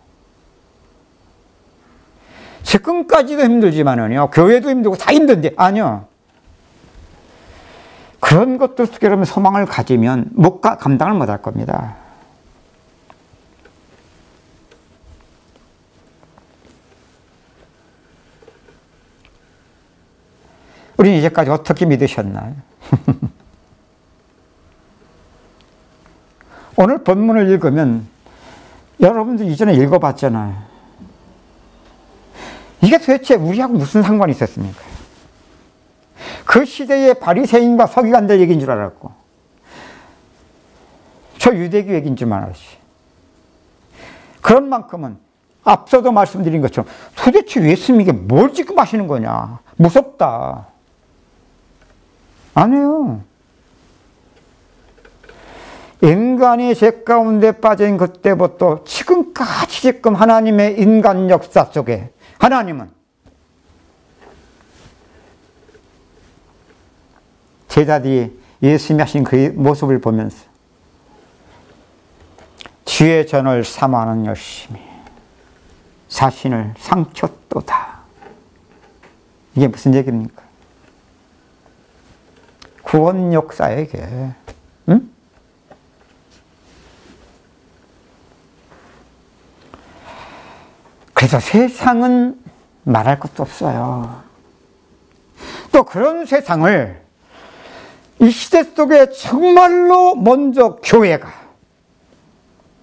[SPEAKER 1] 지금까지도 힘들지만은요 교회도 힘들고 다 힘든데 아니요. 그런 것들 속에 그러면 소망을 가지면 감당을 못 할 겁니다. 우리는 이제까지 어떻게 믿으셨나요? 오늘 본문을 읽으면 여러분들 이전에 읽어봤잖아요. 이게 도대체 우리하고 무슨 상관이 있었습니까? 그 시대의 바리새인과 서기관들 얘기인 줄 알았고 저 유대교 얘기인 줄만 알았지. 그런 만큼은 앞서도 말씀드린 것처럼 도대체 예수님이 이게 뭘 지금 하시는 거냐, 무섭다. 아니에요. 인간이 죄 가운데 빠진 그때부터 지금 하나님의 인간 역사 속에 하나님은 제자들이 예수님이 하신 그 모습을 보면서 주의 전을 삼아는 열심히 자신을 삼켰도다. 이게 무슨 얘기입니까? 구원 역사에 이게. 응? 그래서 세상은 말할 것도 없어요. 또 그런 세상을 이 시대 속에 정말로 먼저 교회가,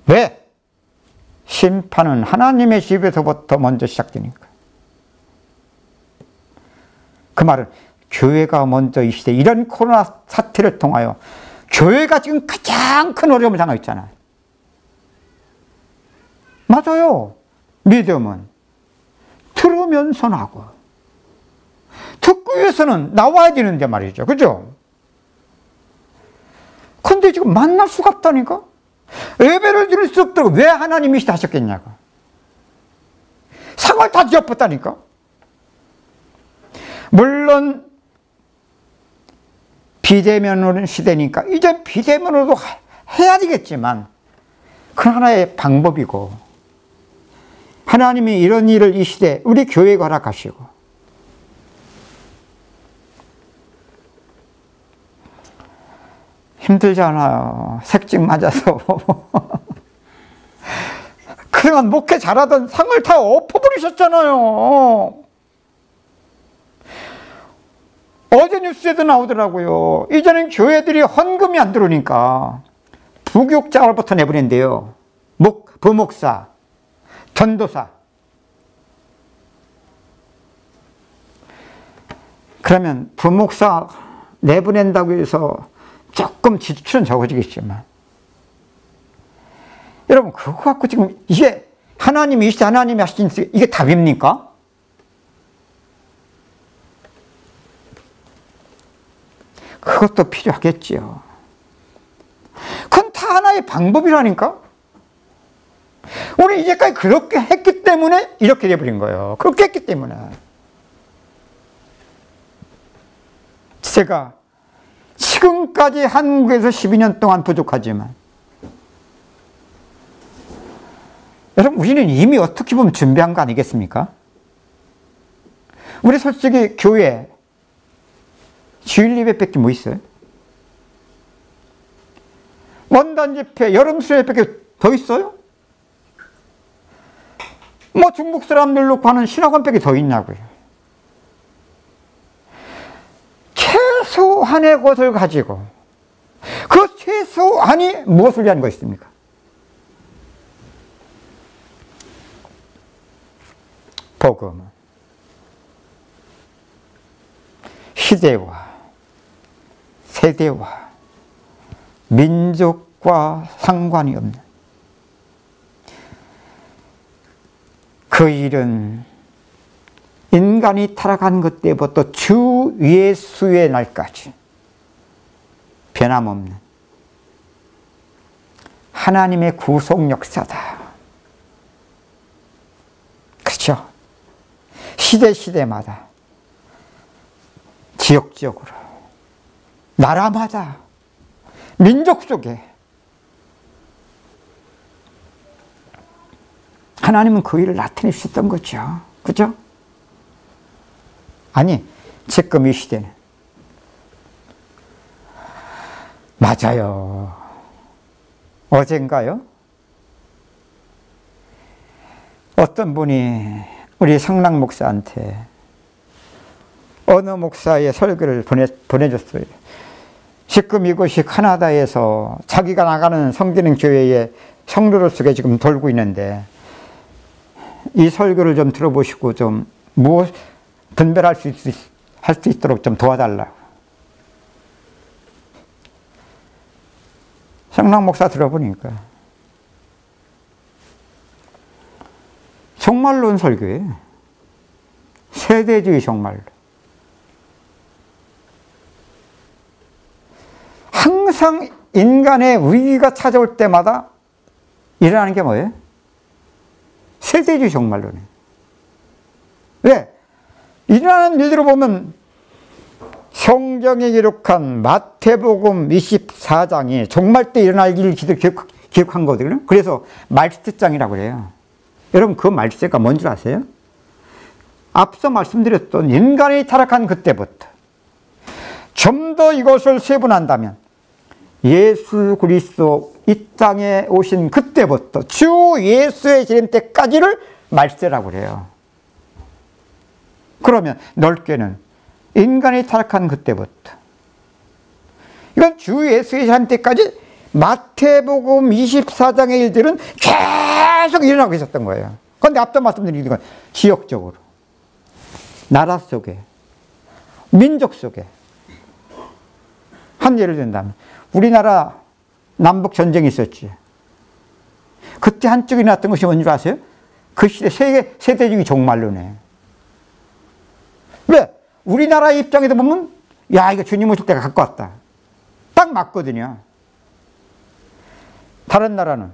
[SPEAKER 1] 왜? 심판은 하나님의 집에서부터 먼저 시작되니까. 그 말은 교회가 먼저 이 시대, 이런 코로나 사태를 통하여 교회가 지금 가장 큰 어려움을 당하고 있잖아요. 맞아요. 믿음은 들으면서 나고 듣기 위해서는 나와야 되는데 말이죠. 그죠? 근데 지금 만날 수가 없다니까? 예배를 드릴 수 없다고 왜 하나님이 시대 하셨겠냐고. 상을 다 뒤엎었다니까? 물론 비대면으로 시대니까 이제 비대면으로도 해야 되겠지만 그건 하나의 방법이고 하나님이 이런 일을 이 시대에 우리 교회에 허락하시고 힘들잖아요. 색직 맞아서. 그동안 목회 잘하던 상을 다 엎어버리셨잖아요. 어제 뉴스에도 나오더라고요. 이제는 교회들이 헌금이 안 들어오니까 부교육자금부터 내보낸대요. 부목사, 전도사. 그러면 부목사 내보낸다고 해서 조금 지출은 적어지겠지만 여러분 그거 갖고 지금 이게 하나님이 이시대 하나님이 하신 이게 답입니까? 그것도 필요하겠지요. 그건 다 하나의 방법이라니까. 우리 이제까지 그렇게 했기 때문에 이렇게 돼버린 거예요. 그렇게 했기 때문에. 제가 지금까지 한국에서 12년 동안 부족하지만 여러분 우리는 이미 어떻게 보면 준비한 거 아니겠습니까? 우리 솔직히 교회 주일 예배밖에 뭐 있어요? 원단 집회, 여름 수요일밖에 더 있어요? 뭐 중국 사람들 놓고 하는 신학원밖에 더 있냐고요. 최소한의 것을 가지고 그 최소한이 무엇을 위한 것입니까? 복음은 시대와 세대와 민족과 상관이 없는 그 일은 인간이 타락한 것 때부터 주 예수의 날까지 변함없는 하나님의 구속 역사다. 그렇죠? 시대마다 지역적으로 나라마다 민족 속에 하나님은 그 일을 나타내셨던 거죠. 그죠? 아니, 지금 이 시대는 맞아요. 어젠가요? 어떤 분이 우리 성락 목사한테 어느 목사의 설교를 보내줬어요. 지금 이곳이 캐나다에서 자기가 나가는 성기능 교회의 성도들 속에 지금 돌고 있는데 이 설교를 좀 들어보시고 좀 분별할 수 있도록 좀 도와달라고. 성랑 목사 들어보니까 종말론 설교예요. 세대주의 종말론. 항상 인간의 위기가 찾아올 때마다 일어나는 게 뭐예요? 세대주의 종말론이에요. 왜? 일어나는 일들을 보면 성경에 기록한 마태복음 24장이 종말 때 일어날 일을 기록한 거거든요. 그래서 말세장이라고 그래요. 여러분 그 말세가 뭔 줄 아세요? 앞서 말씀드렸던 인간이 타락한 그때부터 좀 더 이것을 세분한다면 예수 그리스도 이 땅에 오신 그때부터 주 예수의 재림 때까지를 말세라고 그래요. 그러면 넓게는 인간이 타락한 그때부터 이건 주 예수의 재림 때까지 마태복음 24장의 일들은 계속 일어나고 있었던 거예요. 그런데 앞서 말씀드린 건 지역적으로 나라 속에 민족 속에 한 예를 든다면 우리나라 남북 전쟁이 있었지. 그때 한쪽이 났던 것이 뭔지 아세요? 그 시대 세대주의 종말론이에요. 왜? 우리나라 입장에서 보면 야 이거 주님 오실 때가 갖고 왔다. 딱 맞거든요. 다른 나라는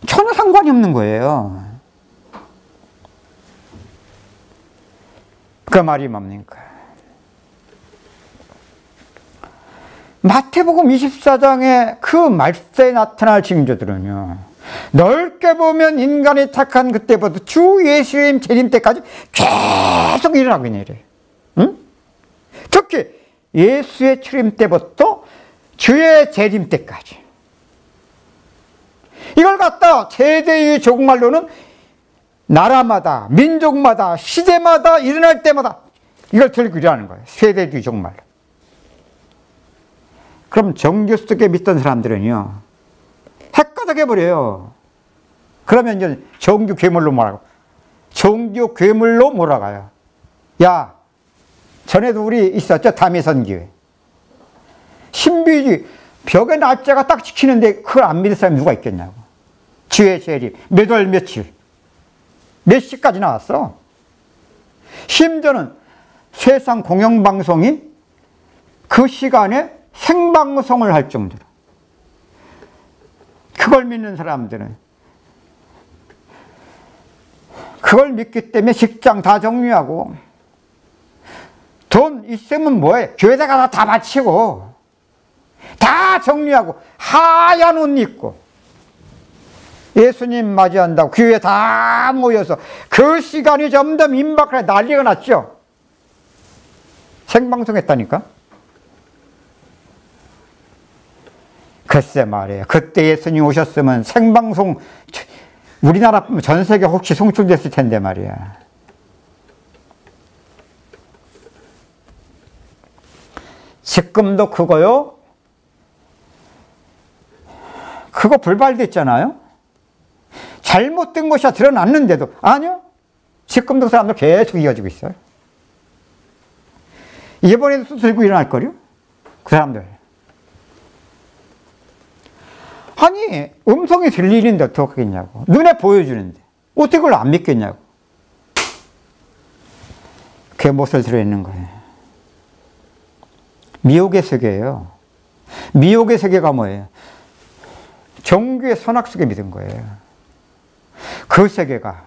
[SPEAKER 1] 전혀 상관이 없는 거예요. 그 말이 뭡니까? 마태복음 24장의 그 말세에 나타날 징조들은요, 넓게 보면 인간이 타락한 그때부터 주 예수의 재림 때까지 계속 일어나고 있는 일이에요. 응? 특히 예수의 출임 때부터 주의 재림 때까지. 이걸 갖다 세대의 종말로는 나라마다, 민족마다, 시대마다 일어날 때마다 이걸 들고 일어나는 거예요. 세대주의 종말로. 그럼 정교 속에 믿던 사람들은요, 헷갈려버려요. 그러면 이제 정교 괴물로 몰아가고, 종교 괴물로 몰아가요. 야, 전에도 우리 있었죠? 담의선교회. 신비주의, 벽에 날짜가 딱 지키는데 그걸 안 믿을 사람이 누가 있겠냐고. 주의 재림, 몇 월 며칠, 몇 시까지 나왔어. 심지어는 세상 공영방송이 그 시간에 생방송을 할 정도로. 그걸 믿는 사람들은 그걸 믿기 때문에 직장 다 정리하고 돈 있으면 뭐해? 교회에다가 다 바치고 다 정리하고 하얀 옷 입고 예수님 맞이한다고 교회에 다 모여서 그 시간이 점점 임박하게 난리가 났죠. 생방송했다니까. 글쎄 말이에요. 그때 예수님 오셨으면 생방송 우리나라 전 세계 혹시 송출됐을 텐데 말이야. 지금도 그거요. 그거 불발됐잖아요. 잘못된 것이 드러났는데도 아니요. 지금도 사람들 계속 이어지고 있어요. 이번에도 또 들고 일어날 거요. 그 사람들. 아니 음성이 들리는데 어떡하겠냐고. 눈에 보여주는데 어떻게 그걸 안 믿겠냐고. 그게 무엇을 들어있는 거예요. 미혹의 세계예요. 미혹의 세계가 뭐예요? 종교의 선악 속에 믿은 거예요. 그 세계가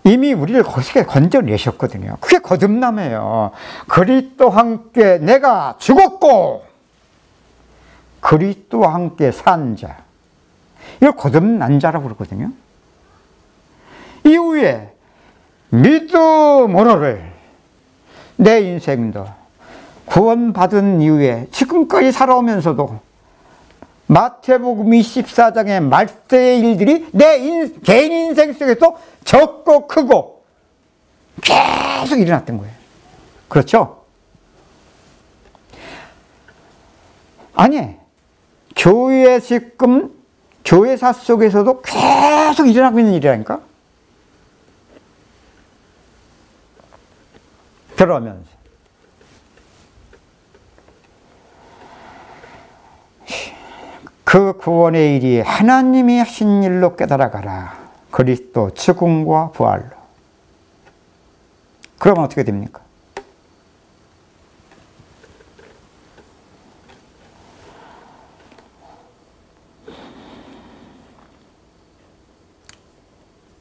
[SPEAKER 1] 이미 우리를 거기에 건져내셨거든요. 그게 거듭남이에요. 그리스도와 함께 내가 죽었고 그리스도와 함께 산 자, 이걸 거듭난 자라고 그러거든요. 이후에 믿음으로를 내 인생도 구원받은 이후에 지금까지 살아오면서도 마태복음 24장의 말세의 일들이 내 개인 인생 속에서 적고 크고 계속 일어났던 거예요. 그렇죠? 아니, 교회 지금 교회사 속에서도 계속 일어나고 있는 일이라니까? 그러면서 그 구원의 일이 하나님이 하신 일로 깨달아가라. 그리스도 죽음과 부활로. 그러면 어떻게 됩니까?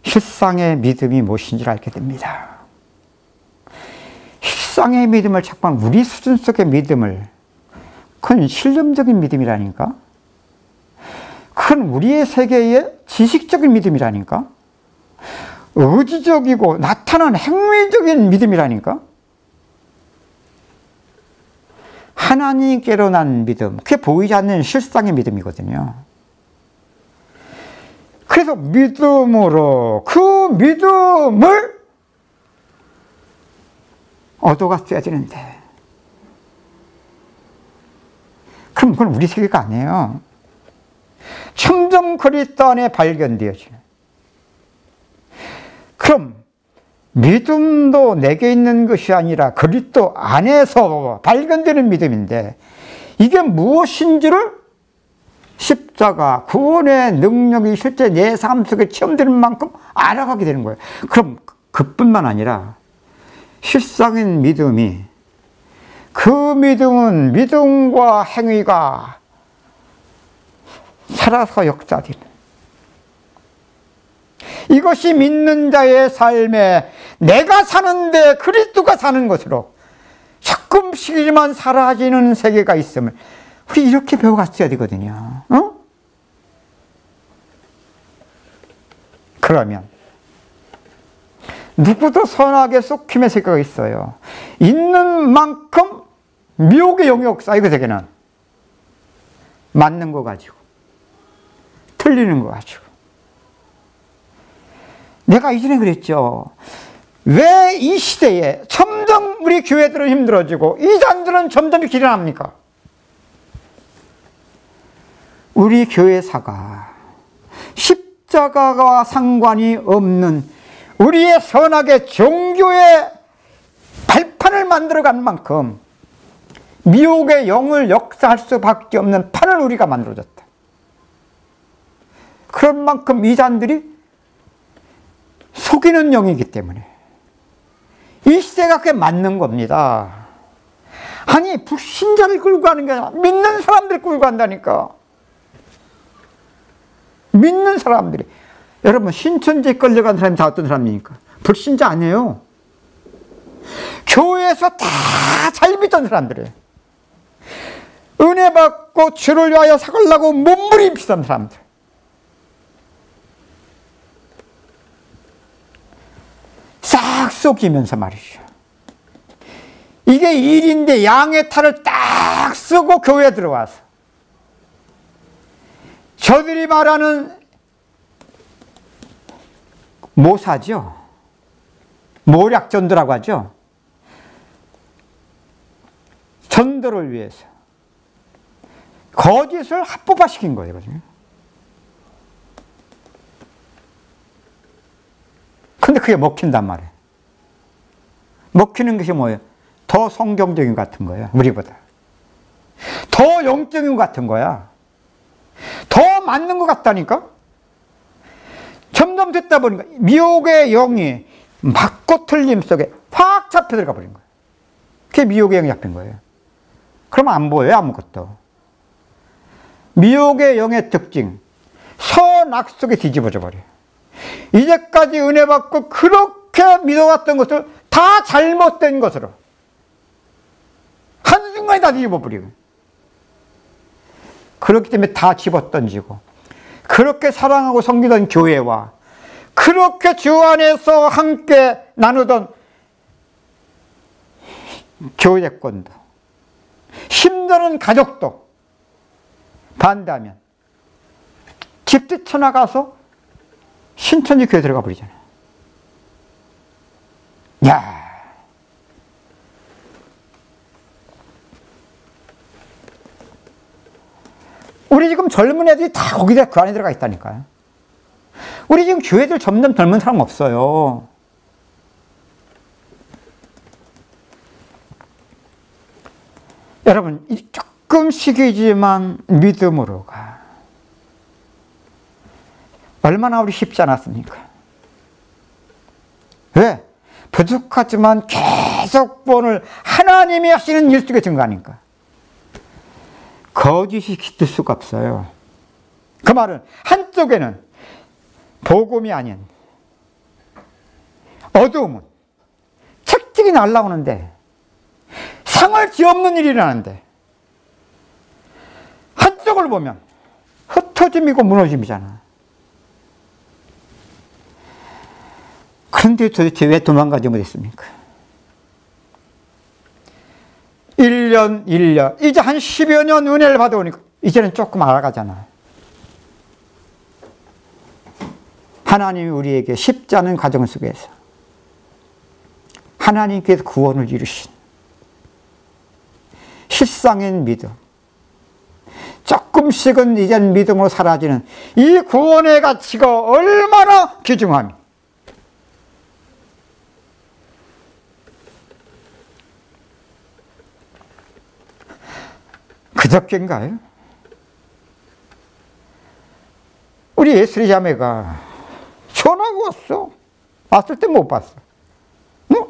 [SPEAKER 1] 실상의 믿음이 무엇인지 알게 됩니다. 실상의 믿음을 자꾸만 우리 수준 속의 믿음을, 그건 실험적인 믿음이라니까? 그건 우리의 세계의 지식적인 믿음이라니까? 의지적이고 나타난 행위적인 믿음이라니까? 하나님께로 난 믿음, 그게 보이지 않는 실상의 믿음이거든요. 그래서 믿음으로 그 믿음을 얻어갔어야 되는데, 그럼 그건 우리 세계가 아니에요. 참정 그리스도 안에 발견되어지는. 그럼 믿음도 내게 있는 것이 아니라 그리스도 안에서 발견되는 믿음인데, 이게 무엇인지를 십자가 구원의 능력이 실제 내 삶 속에 체험되는 만큼 알아가게 되는 거예요. 그럼 그뿐만 아니라 실상인 믿음이, 그 믿음은 믿음과 행위가 살아서 역사되는, 이것이 믿는 자의 삶에 내가 사는데 그리스도가 사는 것으로 조금씩이지만 사라지는 세계가 있음을 우리 이렇게 배워갔어야 되거든요. 어? 그러면 누구도 선악의 속힘의 세계가 있어요. 있는 만큼 미혹의 영역 쌓이고, 세계는 맞는 거 가지고 틀리는 거 가지고. 내가 이전에 그랬죠. 왜 이 시대에 점점 우리 교회들은 힘들어지고 이단들은 점점 길어납니까? 우리 교회사가 십자가와 상관이 없는 우리의 선악의 종교의 발판을 만들어간 만큼 미혹의 영을 역사할 수밖에 없는 판을 우리가 만들어줬다. 그런 만큼 이단들이 속이는 영이기 때문에 이 시대가 그게 맞는 겁니다. 아니, 불신자를 끌고 가는 게 아니라 믿는 사람들 끌고 간다니까. 믿는 사람들이. 여러분, 신천지에 끌려간 사람이 다 어떤 사람입니까? 불신자 아니에요. 교회에서 다 잘 믿던 사람들이에요. 은혜 받고 주를 위하여 살라고 몸부림치던 사람들. 싹 속이면서 말이죠. 이게 일인데 양의 탈을 딱 쓰고 교회에 들어와서 저들이 말하는 모사죠. 모략전도라고 하죠. 전도를 위해서 거짓을 합법화시킨 거예요. 근데 그게 먹힌단 말이에요. 먹히는 것이 뭐예요? 더 성경적인 것 같은 거예요. 우리보다. 더 영적인 것 같은 거야. 더 맞는 것 같다니까? 점점 듣다 보니까 미혹의 영이 맞고 틀림 속에 확 잡혀 들어가 버린 거예요. 그게 미혹의 영이 잡힌 거예요. 그러면 안 보여요, 아무것도. 미혹의 영의 특징, 선악 속에 뒤집어져 버려요. 이제까지 은혜 받고 그렇게 믿어왔던 것을 다 잘못된 것으로 한순간에 다 뒤집어버리고, 그렇기 때문에 다 집어던지고, 그렇게 사랑하고 섬기던 교회와 그렇게 주 안에서 함께 나누던 교회권도, 힘드는 가족도 반대하면 집 뛰쳐나가서 신천지 교회 들어가 버리잖아요. 야, 우리 지금 젊은 애들이 다 거기다 그 안에 들어가 있다니까요. 우리 지금 교회들 점점 젊은 사람 없어요. 여러분, 조금씩이지만 믿음으로 가. 얼마나 우리 쉽지 않았습니까? 왜? 부족하지만 계속 본을 하나님이 하시는 일 속에 증거하니까. 거짓이 깃들 수가 없어요. 그 말은 한쪽에는 복음이 아닌 어두움은 책찍이 날라오는데 상을 지없는 일이 일어나는데 한쪽을 보면 흩어짐이고 무너짐이잖아. 그런데 도대체 왜 도망가지 못했습니까? 1년, 1년, 이제 한 10여 년 은혜를 받아오니까 이제는 조금 알아가잖아. 하나님이 우리에게 쉽지 않은 과정 속에서 하나님께서 구원을 이루신 실상인 믿음, 조금씩은 이젠 믿음으로 사라지는 이 구원의 가치가 얼마나 귀중함이. 그저께인가요? 우리 예슬이 자매가 전화가 왔어. 왔을 때 못 봤어. 어?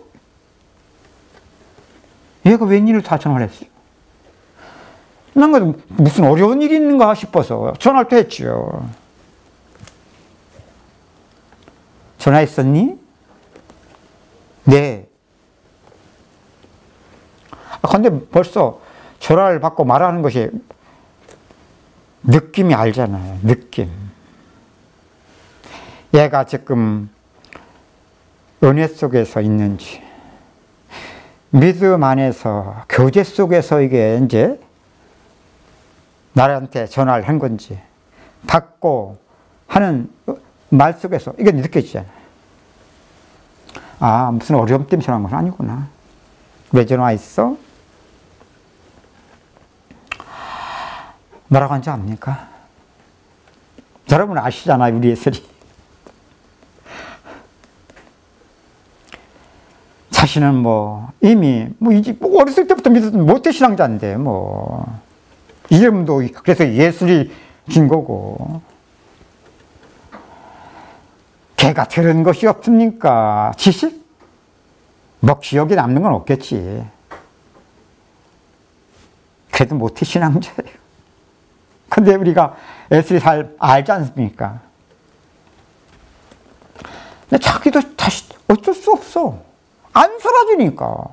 [SPEAKER 1] 얘가 웬일로 다 전화를 했어요? 난 무슨 어려운 일이 있는가 싶어서 전화를 또 했죠. 전화했었니? 네. 근데 벌써 전화를 받고 말하는 것이 느낌이 알잖아요. 느낌. 얘가 지금 은혜 속에서 있는지, 믿음 안에서 교제 속에서 이게 이제 나한테 전화를 한 건지, 받고 하는 말 속에서 이게 느껴지잖아요. 아, 무슨 어려움 때문에 전화한 건 아니구나. 왜 전화했어? 뭐라고 하는지 압니까? 여러분 아시잖아요, 우리 예슬이. 자신은 이미 어렸을 때부터 믿었던 모태신앙자인데 이름도 그래서 예술이 긴 거고. 걔가 들은 것이 없습니까? 지식? 기억에 남는 건 없겠지. 그래도 모태신앙자예요. 근데 우리가 예술이 잘 알지 않습니까? 근데 자기도 다시 어쩔 수 없어. 안 사라지니까.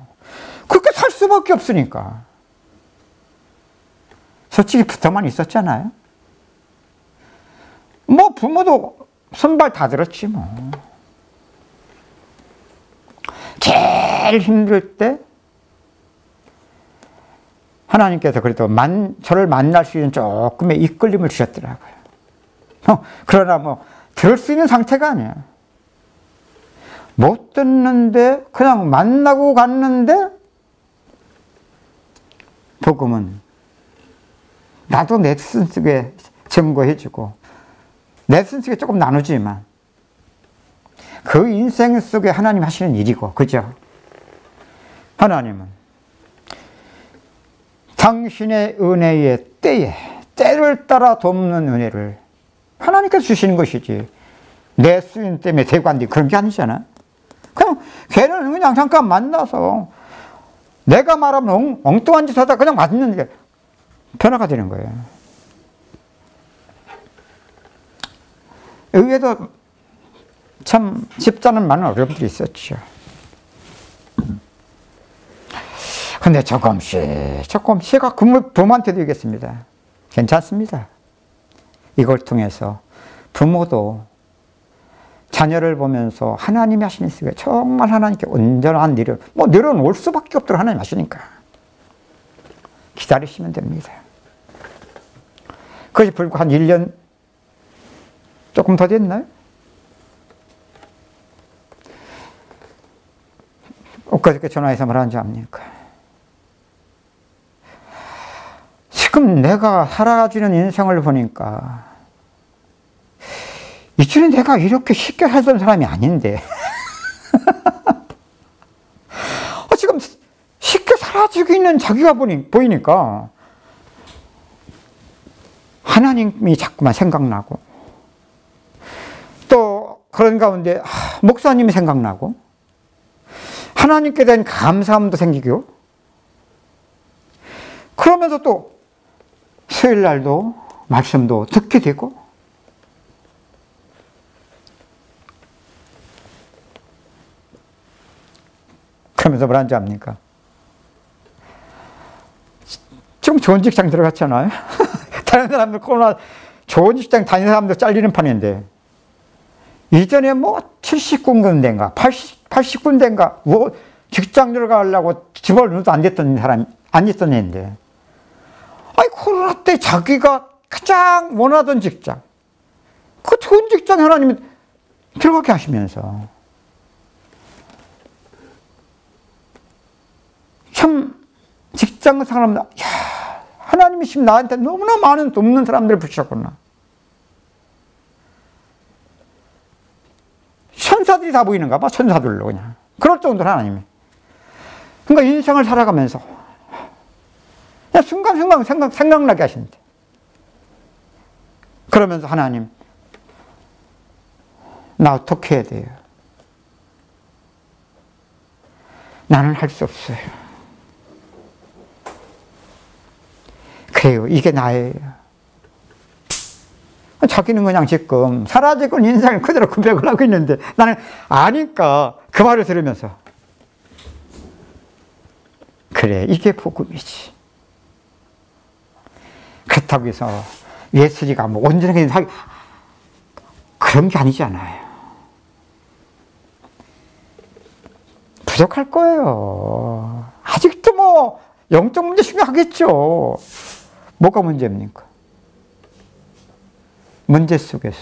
[SPEAKER 1] 그렇게 살 수밖에 없으니까. 솔직히 붙어만 있었잖아요. 부모도 손발 다 들었지 제일 힘들 때 하나님께서 그래도 저를 만날 수 있는 조금의 이끌림을 주셨더라고요. 그러나 들을 수 있는 상태가 아니야. 못 듣는데 그냥 만나고 갔는데 복음은 나도 내 스승 속에 증거해주고 내 스승 속에 조금 나누지만 그 인생 속에 하나님 하시는 일이고, 그죠? 하나님은 당신의 은혜의 때를 따라 돕는 은혜를 하나님께서 주시는 것이지 내 수인 때문에 되고 안 되고 그런 게 아니잖아. 그냥 걔는 그냥 잠깐 만나서 내가 말하면 엉뚱한 짓 하다 그냥 맞는 게 변화가 되는 거예요. 여기에도 참 쉽지 않은 많은 어려움들이 있었죠. 근데 조금씩 부모한테 드리겠습니다. 괜찮습니다. 이걸 통해서 부모도 자녀를 보면서 하나님이 하시는 속에 정말 하나님께 온전한 내려놓을 수밖에 없도록 하나님 하시니까 기다리시면 됩니다. 그것이 불과 한 1년 조금 더 됐나요? 엊그저께 전화해서 뭐라는지 압니까? 지금 내가 살아가지는 인생을 보니까 이전에 내가 이렇게 쉽게 살던 사람이 아닌데 지금 쉽게 사라지고 있는 자기가 보이니까 하나님이 자꾸만 생각나고 또 그런 가운데 목사님이 생각나고 하나님께 대한 감사함도 생기고 그러면서 또 수요일 날도 말씀도 듣게 되고 그러면서 뭐라는지 압니까? 지금 좋은 직장 들어갔잖아요. 다른 사람들 코로나 좋은 직장 다니는 사람들 잘리는 판인데 이전에 뭐 70군데인가 80군데인가 뭐 직장 들어가려고 집어넣어도 안 됐던 사람이 안 있던 애인데 아니 코로나 때 자기가 가장 원하던 직장 그 좋은 직장 하나님이 들어가게 하시면서 참 직장 사람 하나님이 지금 나한테 너무나 많은 돕는 사람들을 붙이셨구나. 천사들이 다 보이는가 봐. 천사들로 그냥 그럴 정도로 하나님이. 그러니까 인생을 살아가면서 그냥 순간순간 생각나게 하신대. 그러면서 하나님 나 어떻게 해야 돼요? 나는 할 수 없어요. 그래요. 이게 나예요. 자기는 그냥 지금 사라지고 인생을 그대로 고백을 하고 있는데 나는 아니까 그 말을 들으면서 그래 이게 복음이지. 그렇다고 해서 예술이가 뭐 온전하게 그런 게 아니잖아요. 부족할 거예요. 아직도 뭐 영적 문제 심각하겠죠. 뭐가 문제입니까? 문제 속에서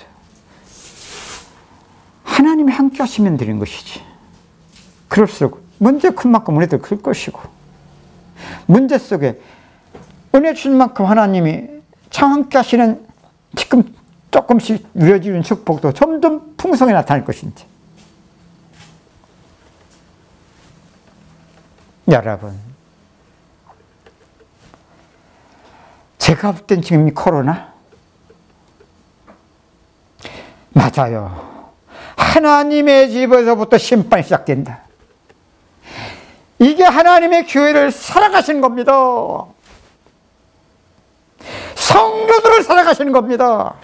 [SPEAKER 1] 하나님이 함께 하시면 되는 것이지. 그럴수록 문제 큰 만큼 은혜도 클 것이고 문제 속에 은혜 주신 만큼 하나님이 참 함께 하시는 지금 조금씩 누려지는 축복도 점점 풍성히 나타날 것인지. 여러분 제가 볼 땐 지금 이 코로나 맞아요. 하나님의 집에서부터 심판이 시작된다. 이게 하나님의 교회를 살아가시는 겁니다. 성도들을 살아가시는 겁니다.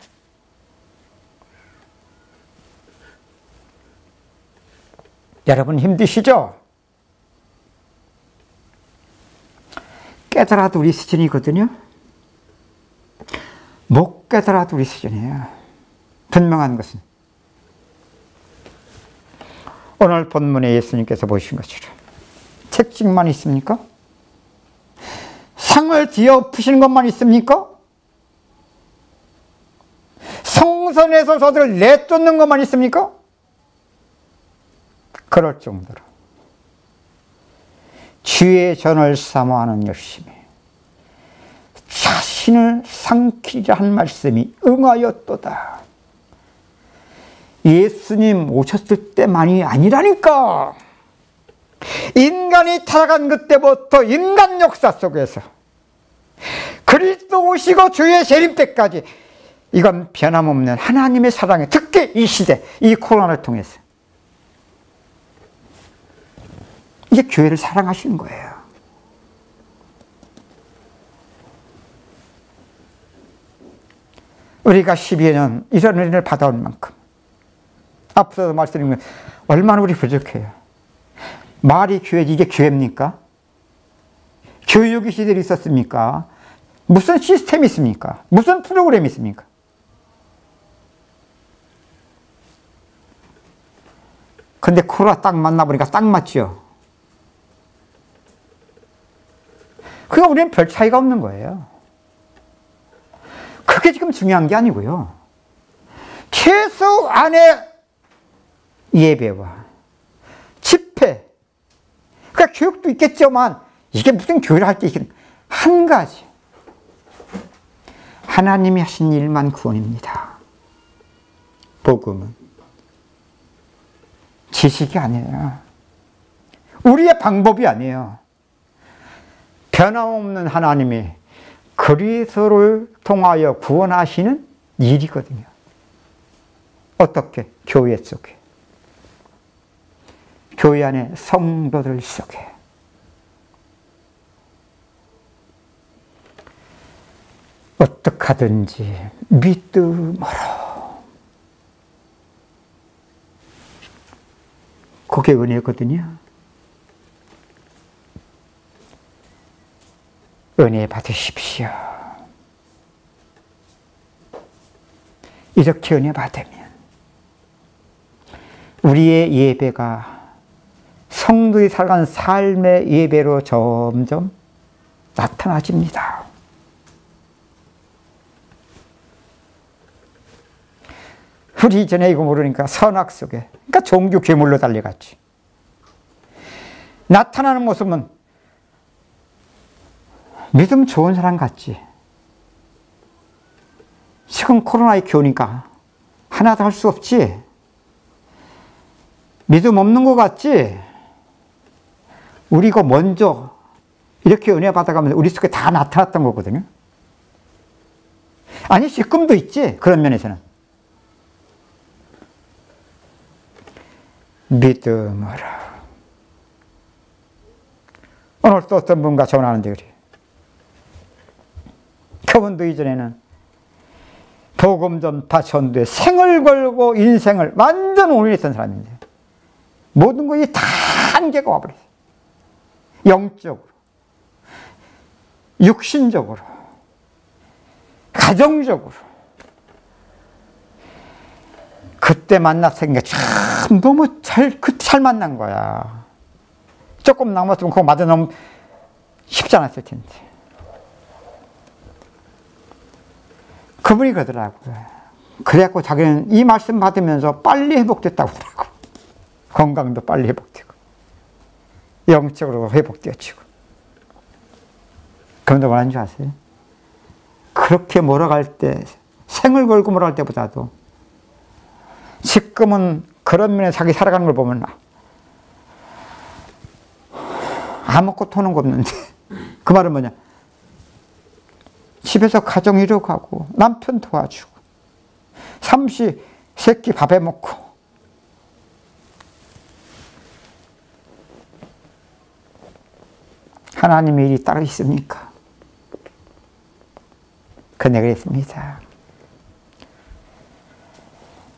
[SPEAKER 1] 여러분 힘드시죠? 깨달아도 우리 수준이거든요. 못 깨달아도 우리 수준이에요. 분명한 것은 오늘 본문에 예수님께서 보신 것처럼 책찍만 있습니까? 상을 뒤엎으시는 것만 있습니까? 성전에서 저들을 내쫓는 것만 있습니까? 그럴 정도로 주의 전을 사모하는 열심이 자신을 삼키자 한 말씀이 응하였도다. 예수님 오셨을 때만이 아니라니까. 인간이 타락한 그때부터 인간 역사 속에서 그리스도 오시고 주의 재림 때까지 이건 변함없는 하나님의 사랑에 특히 이 시대, 이 코로나를 통해서 이게 교회를 사랑하시는 거예요. 우리가 12여 년 이런 은혜를 받아온 만큼 앞서도 말씀드린 것 얼마나 우리 부족해요. 말이 교회지 이게 교회입니까? 교육의 시대에 있었습니까? 무슨 시스템이 있습니까? 무슨 프로그램이 있습니까? 근데 코로나 딱 만나보니까 딱 맞죠? 그거 우리는 별 차이가 없는 거예요. 그게 지금 중요한 게 아니고요. 최소한의 예배와 집회, 그러니까 교육도 있겠지만 이게 무슨 교회를 할 때 한 가지 하나님이 하신 일만 구원입니다. 복음은 지식이 아니에요. 우리의 방법이 아니에요. 변함없는 하나님이 그리스도를 통하여 구원하시는 일이거든요. 어떻게? 교회 속에. 교회 안에 성도들 속에. 어떻게 하든지 믿음으로. 그게 은혜거든요. 은혜 받으십시오. 이렇게 은혜 받으면 우리의 예배가 성도의 살아가는 삶의 예배로 점점 나타나집니다. 우리 이전에 이거 모르니까 선악 속에, 그러니까 종교 괴물로 달려갔지. 나타나는 모습은 믿음 좋은 사람 같지. 지금 코로나에 겨우니까 하나도 할 수 없지. 믿음 없는 것 같지. 우리가 먼저 이렇게 은혜 받아가면서 우리 속에 다 나타났던 거거든요. 아니, 지금도 있지. 그런 면에서는. 믿음으로. 오늘 또 어떤 분과 전화하는데 그래. 그분도 이전에는 복음 전파 전도에 생을 걸고 인생을 완전 올인했던 사람인데 모든 것이 다 한계가 와버렸어요. 영적으로, 육신적으로, 가정적으로. 그때 만났으니까 참 너무 잘 만난 거야. 조금 남았으면 그거 맞아 너무 쉽지 않았을 텐데. 그분이 그러더라고요. 그래갖고 자기는 이 말씀 받으면서 빨리 회복됐다고 하더라고. 건강도 빨리 회복되고, 영적으로 회복되어지고. 그런데 뭐라는 줄 아세요? 그렇게 몰아갈 때, 생을 걸고 몰아갈 때보다도 지금은 그런 면에 자기 살아가는 걸 보면 아무것도 하는 거 없는데 그 말은 뭐냐? 집에서 가정 이루어가고 남편 도와주고 삼시 세끼 밥해 먹고 하나님의 일이 따로 있습니까? 그네 그랬습니다.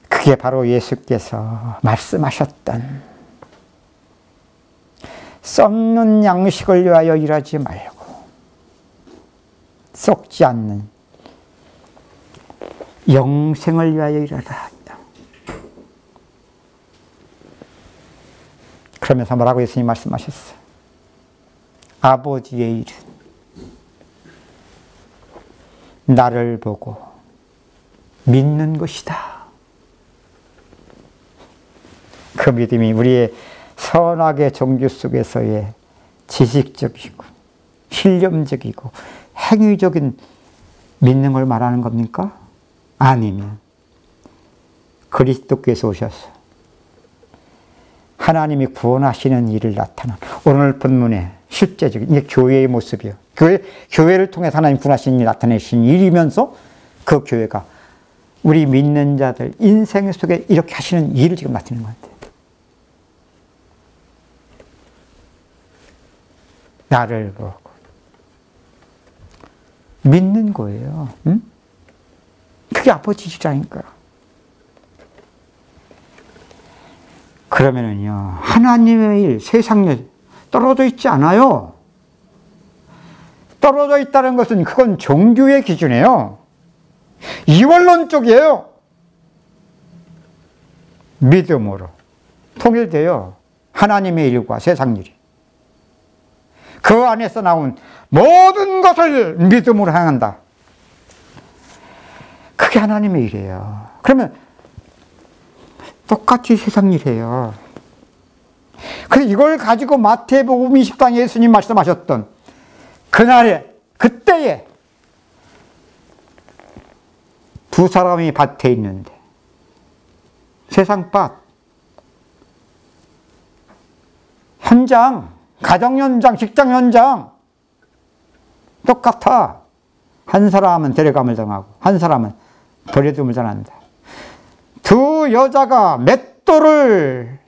[SPEAKER 1] 그게 바로 예수께서 말씀하셨던 썩는 양식을 위하여 일하지 말고 썩지 않는 영생을 위하여 일하라. 그러면서 뭐라고 예수님 말씀하셨어요? 아버지의 일은 나를 보고 믿는 것이다. 그 믿음이 우리의 선악의 종교 속에서의 지식적이고 신념적이고 행위적인 믿는 걸 말하는 겁니까? 아니면 그리스도께서 오셔서 하나님이 구원하시는 일을 나타난 오늘 본문의 실제적인 이게 교회의 모습이에요. 교회를 통해서 하나님 구원하시는 일을 나타내신 일이면서 그 교회가 우리 믿는 자들 인생 속에 이렇게 하시는 일을 지금 나타내는 것 같아요. 나를 보고 믿는 거예요. 응? 그게 아버지시라니까. 그러면은요, 하나님의 일, 세상 일 떨어져 있지 않아요. 떨어져 있다는 것은 그건 종교의 기준이에요. 이원론 쪽이에요. 믿음으로 통일돼요. 하나님의 일과 세상 일이. 그 안에서 나온 모든 것을 믿음으로 행한다. 그게 하나님의 일이에요. 그러면 똑같이 세상 일이에요. 그래서 이걸 가지고 마태복음 20장에 예수님 말씀하셨던 그날에, 그때에 두 사람이 밭에 있는데 세상 밭 현장, 가정 현장, 직장 현장 똑같아. 한 사람은 데려감을 당하고 한 사람은 버려둠을 당한다. 두 여자가 맷돌을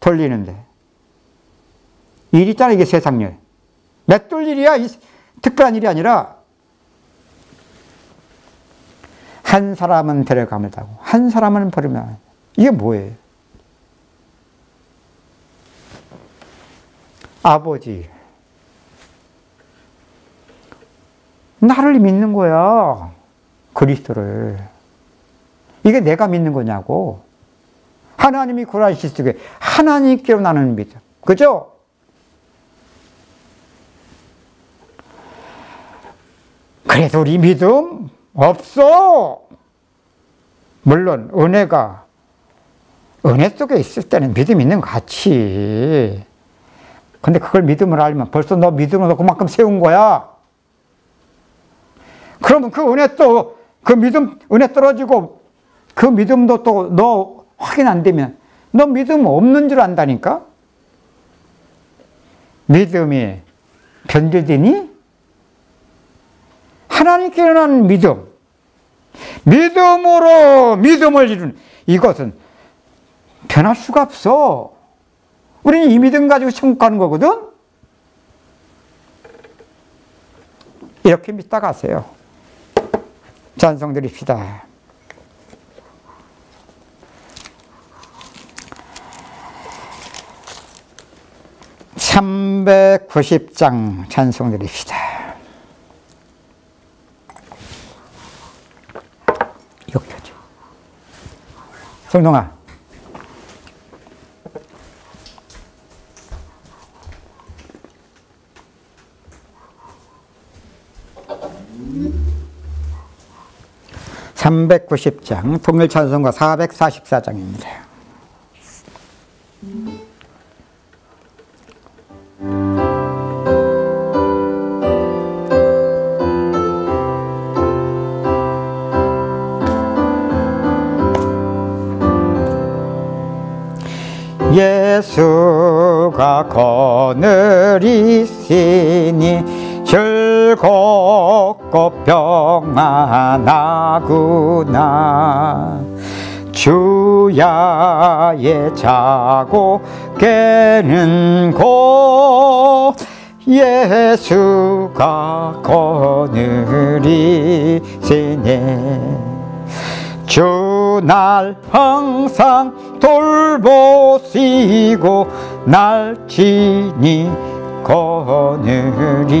[SPEAKER 1] 돌리는데 일 있잖아. 이게 세상 일. 맷돌 일이야. 특별한 일이 아니라 한 사람은 데려감을 당하고 한 사람은 버리면 이게 뭐예요? 아버지, 나를 믿는 거야. 그리스도를. 이게 내가 믿는 거냐고. 하나님이 구원하실 수 있게 하나님께로 나는 믿음. 그죠? 그래도 우리 믿음 없어. 물론 은혜 속에 있을 때는 믿음 있는 것 같이. 근데 그걸 믿음을 알면 벌써 너 믿음으로 그만큼 세운 거야. 그러면 그 은혜 또, 그 믿음, 은혜 떨어지고 그 믿음도 또 너 확인 안 되면 너 믿음 없는 줄 안다니까? 믿음이 변질되니? 하나님께 일어나는 믿음. 믿음으로 믿음을 이루는 이것은 변할 수가 없어. 우리는 이 믿음 가지고 천국 가는 거거든? 이렇게 믿다 가세요. 찬송 드립시다. 390장 찬송 드립시다. 이렇게 하죠. 성동아. (390장) 통일찬송가 444장입니다. 예수가 거느리시니 즐겁고 평안하구나. 주야에 자고 깨는 곳 예수가 거느리시네. 주 날 항상 돌보시고 날 친히 거느리시네.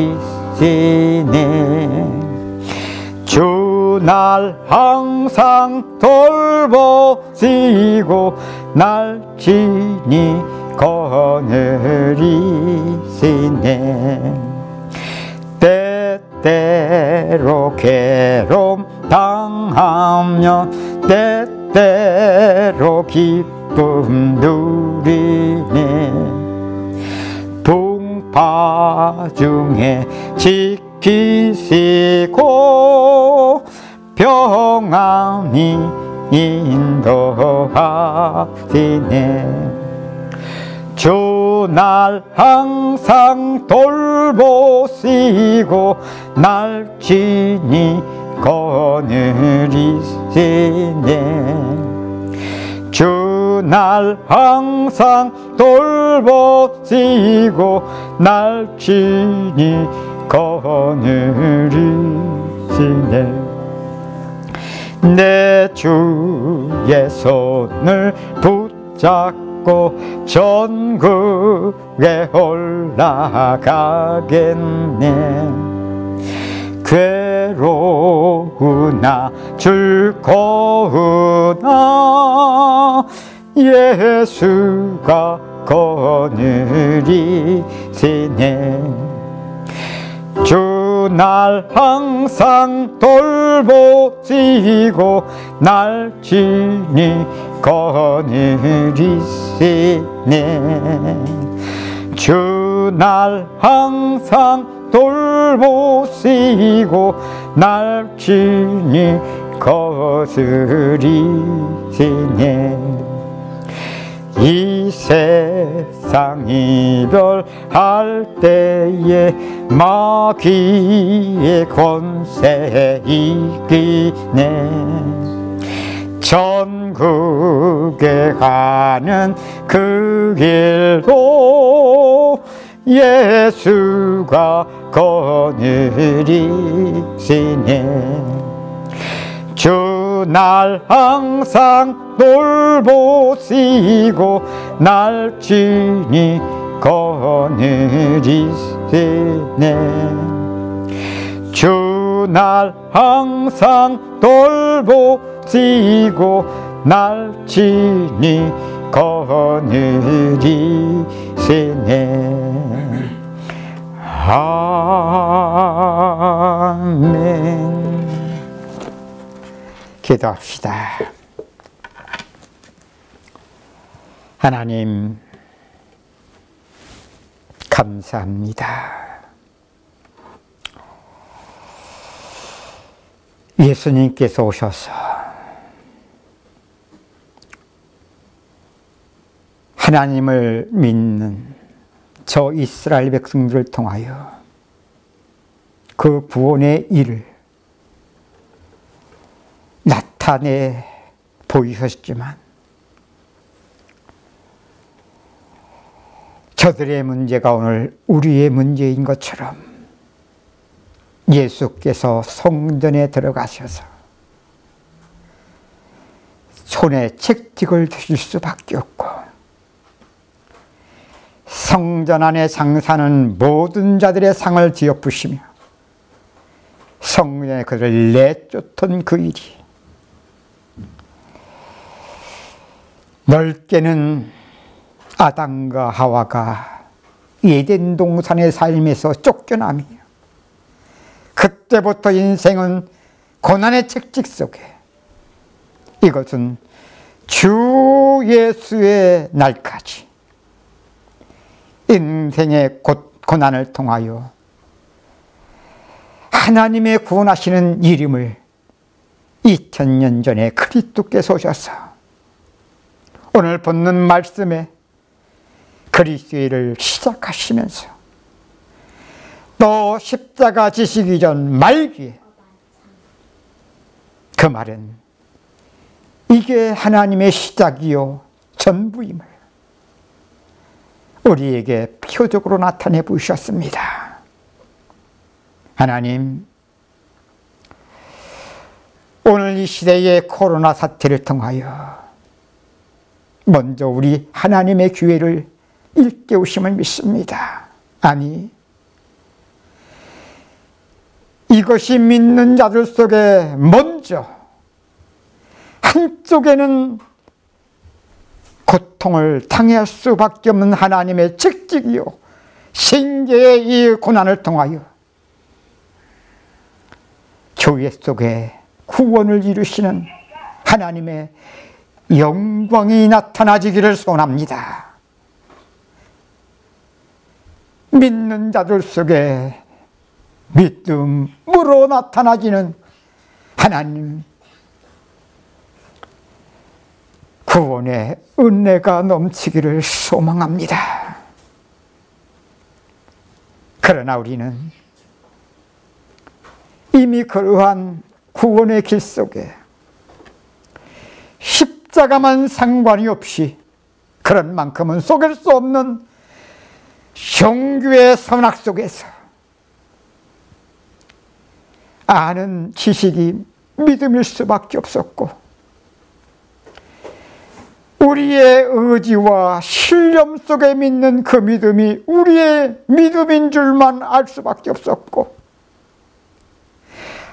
[SPEAKER 1] 주 날 항상 돌보시고 날 친히 거느리시네. 때때로 괴로움 당하면 때때로 기쁨 누리네. 풍파 중에 지키시고 평안히 인도하시네. 주 날 항상 돌보시고 날 친히 거느리시네. 주 날 항상 돌보시고 날 친히 거느리시네. 내 주의 손을 붙잡고 전국에 올라가겠네. 괴로우나 즐거우나 예수가 거느리시네. 주 날 항상 돌보시고 날 친히 거느리시네. 주 날 항상 돌보시고 날 친히 거스리시네. 이 세상 이별할 때에 마귀의 권세 이기네. 천국에 가는 그 길도 예수가 거느리시네. 주 날 항상 돌보시고 날 친히 거느리시네. 주 날 항상 돌보시고 날 친히 거느리시네. 아멘. 기도합시다. 하나님, 감사합니다. 예수님께서 오셔서 하나님을 믿는 저 이스라엘 백성들을 통하여 그 구원의 일을 나타내 보이셨지만 저들의 문제가 오늘 우리의 문제인 것처럼 예수께서 성전에 들어가셔서 손에 채찍을 드실 수밖에 없고 성전 안에 장사하는 모든 자들의 상을 뒤엎으시며 성전에 그를 내쫓던 그 일이 넓게는 아담과 하와가 에덴 동산의 삶에서 쫓겨나며 그때부터 인생은 고난의 책찍 속에, 이것은 주 예수의 날까지 인생의 고난을 통하여 하나님의 구원하시는 이름을 2000년 전에 그리스도께서 오셔서 오늘 본문 말씀에 그리스도의 일을 시작하시면서 또 십자가 지시기 전 말기에 그 말은 이게 하나님의 시작이요 전부임을 우리에게 표적으로 나타내 보셨습니다. 하나님, 오늘 이 시대의 코로나 사태를 통하여 먼저 우리 하나님의 기회를 일깨우심을 믿습니다. 아니, 이것이 믿는 자들 속에 먼저 한쪽에는 고통을 당할 수밖에 없는 하나님의 책찍이요 생계의 이 고난을 통하여 교회 속에 구원을 이루시는 하나님의 영광이 나타나지기를 소원합니다. 믿는 자들 속에 믿음으로 나타나지는 하나님 구원의 은혜가 넘치기를 소망합니다. 그러나 우리는 이미 그러한 구원의 길 속에 십자가만 상관이 없이 그런 만큼은 속일 수 없는 종교의 선악 속에서 아는 지식이 믿음일 수밖에 없었고 우리의 의지와 신념 속에 믿는 그 믿음이 우리의 믿음인 줄만 알 수밖에 없었고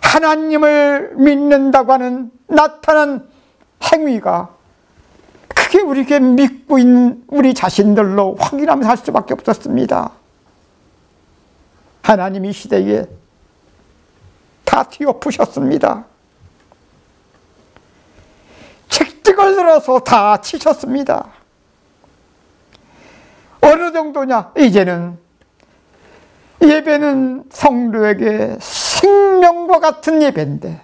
[SPEAKER 1] 하나님을 믿는다고 하는 나타난 행위가 그게 우리에게 믿고 있는 우리 자신들로 확인하면서 할 수밖에 없었습니다. 하나님이 시대에 다 뒤엎으셨습니다. 책찍을 들어서 다 치셨습니다. 어느 정도냐? 이제는 예배는 성도에게 생명과 같은 예배인데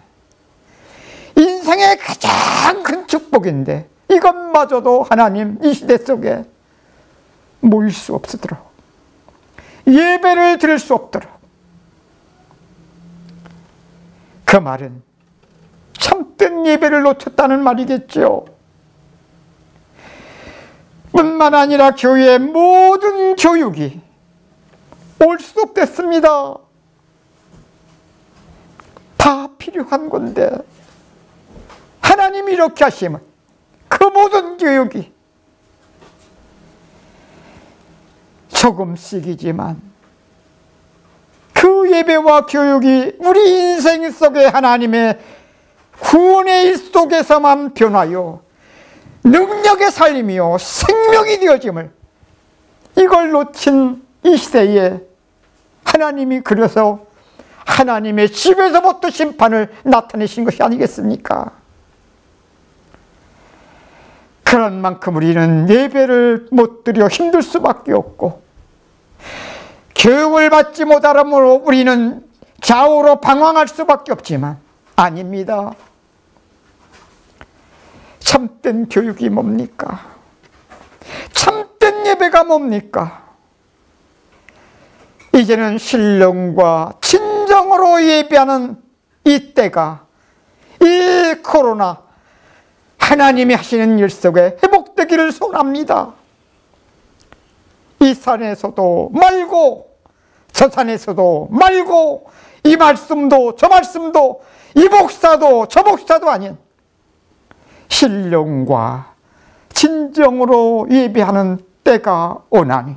[SPEAKER 1] 축복인데 이것마저도 하나님 이 시대 속에 모일 수 없도록, 예배를 드릴 수 없도록. 그 말은 참된 예배를 놓쳤다는 말이겠죠. 뿐만 아니라 교회의 모든 교육이 올수록됐습니다. 다 필요한 건데 하나님이 이렇게 하시면 그 모든 교육이 조금씩이지만 그 예배와 교육이 우리 인생 속에 하나님의 구원의 일 속에서만 변하여 능력의 삶이요 생명이 되어짐을, 이걸 놓친 이 시대에 하나님이 그래서 하나님의 집에서부터 심판을 나타내신 것이 아니겠습니까? 그런 만큼 우리는 예배를 못 드려 힘들 수밖에 없고, 교육을 받지 못하므로 우리는 좌우로 방황할 수밖에 없지만 아닙니다. 참된 교육이 뭡니까? 참된 예배가 뭡니까? 이제는 신령과 진정으로 예배하는 이 때가, 이 코로나 하나님이 하시는 일 속에 회복되기를 소원합니다. 이 산에서도 말고 저 산에서도 말고, 이 말씀도 저 말씀도, 이 목사도 저 목사도 아닌 신령과 진정으로 예배하는 때가 오나니,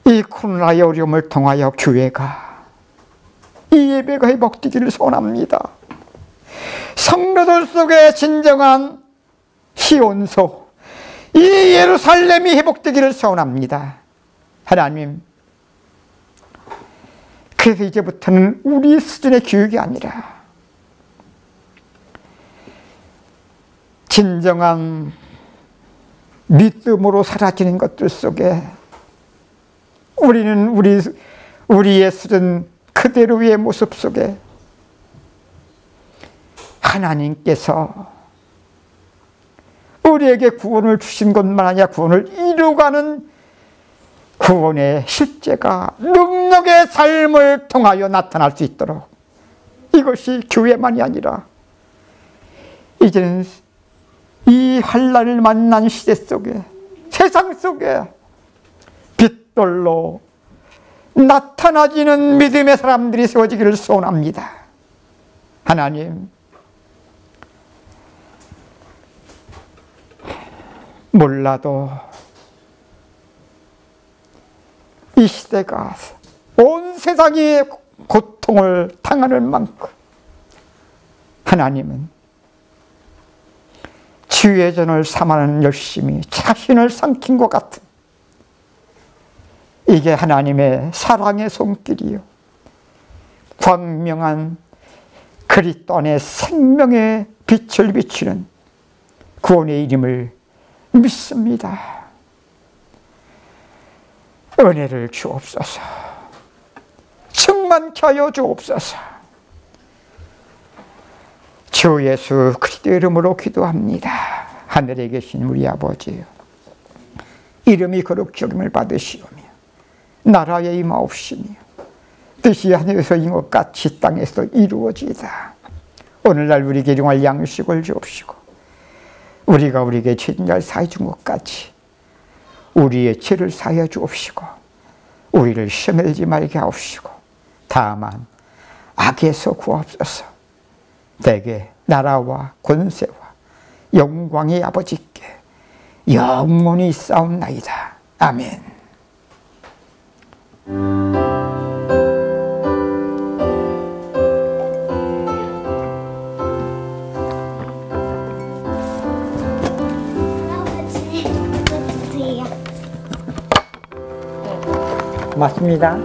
[SPEAKER 1] 이 코로나의 어려움을 통하여 교회가, 이 예배가 회복되기를 소원합니다. 성도들 속에 진정한 시온소, 이 예루살렘이 회복되기를 소원합니다. 하나님, 그래서 이제부터는 우리 수준의 교육이 아니라 진정한 믿음으로 사라지는 것들 속에 우리는 우리의 수준 그대로의 모습 속에 하나님께서 우리에게 구원을 주신 것만 아니라 구원을 이루어가는 구원의 실제가 능력의 삶을 통하여 나타날 수 있도록, 이것이 교회만이 아니라 이제는 이 환난을 만난 시대 속에, 세상 속에 빛돌로 나타나지는 믿음의 사람들이 세워지기를 소원합니다. 하나님, 몰라도 이 시대가 온 세상이 고통을 당하는 만큼 하나님은 지혜전을 삼하는 열심히 자신을 삼킨 것 같은, 이게 하나님의 사랑의 손길이요 광명한 그리스도 안에 생명의 빛을 비추는 구원의 이름을 믿습니다. 은혜를 주옵소서. 충만케 하여 주옵소서. 주 예수 그리스도 이름으로 기도합니다. 하늘에 계신 우리 아버지요, 이름이 거룩히 여김을 받으시오며 나라에 임하옵시며 뜻이 하늘에서 이룬 것 같이 땅에서 이루어지이다. 오늘날 우리에게 일용할 양식을 주옵시고, 우리가 우리에게 죄인을 사해 준 것 같이 우리의 죄를 사하여 주옵시고, 우리를 시험에 들지 말게 하옵시고, 다만 악에서 구하옵소서. 대개 나라와 권세와 영광의 아버지께 영원히 싸움나이다. 아멘. 고맙습니다.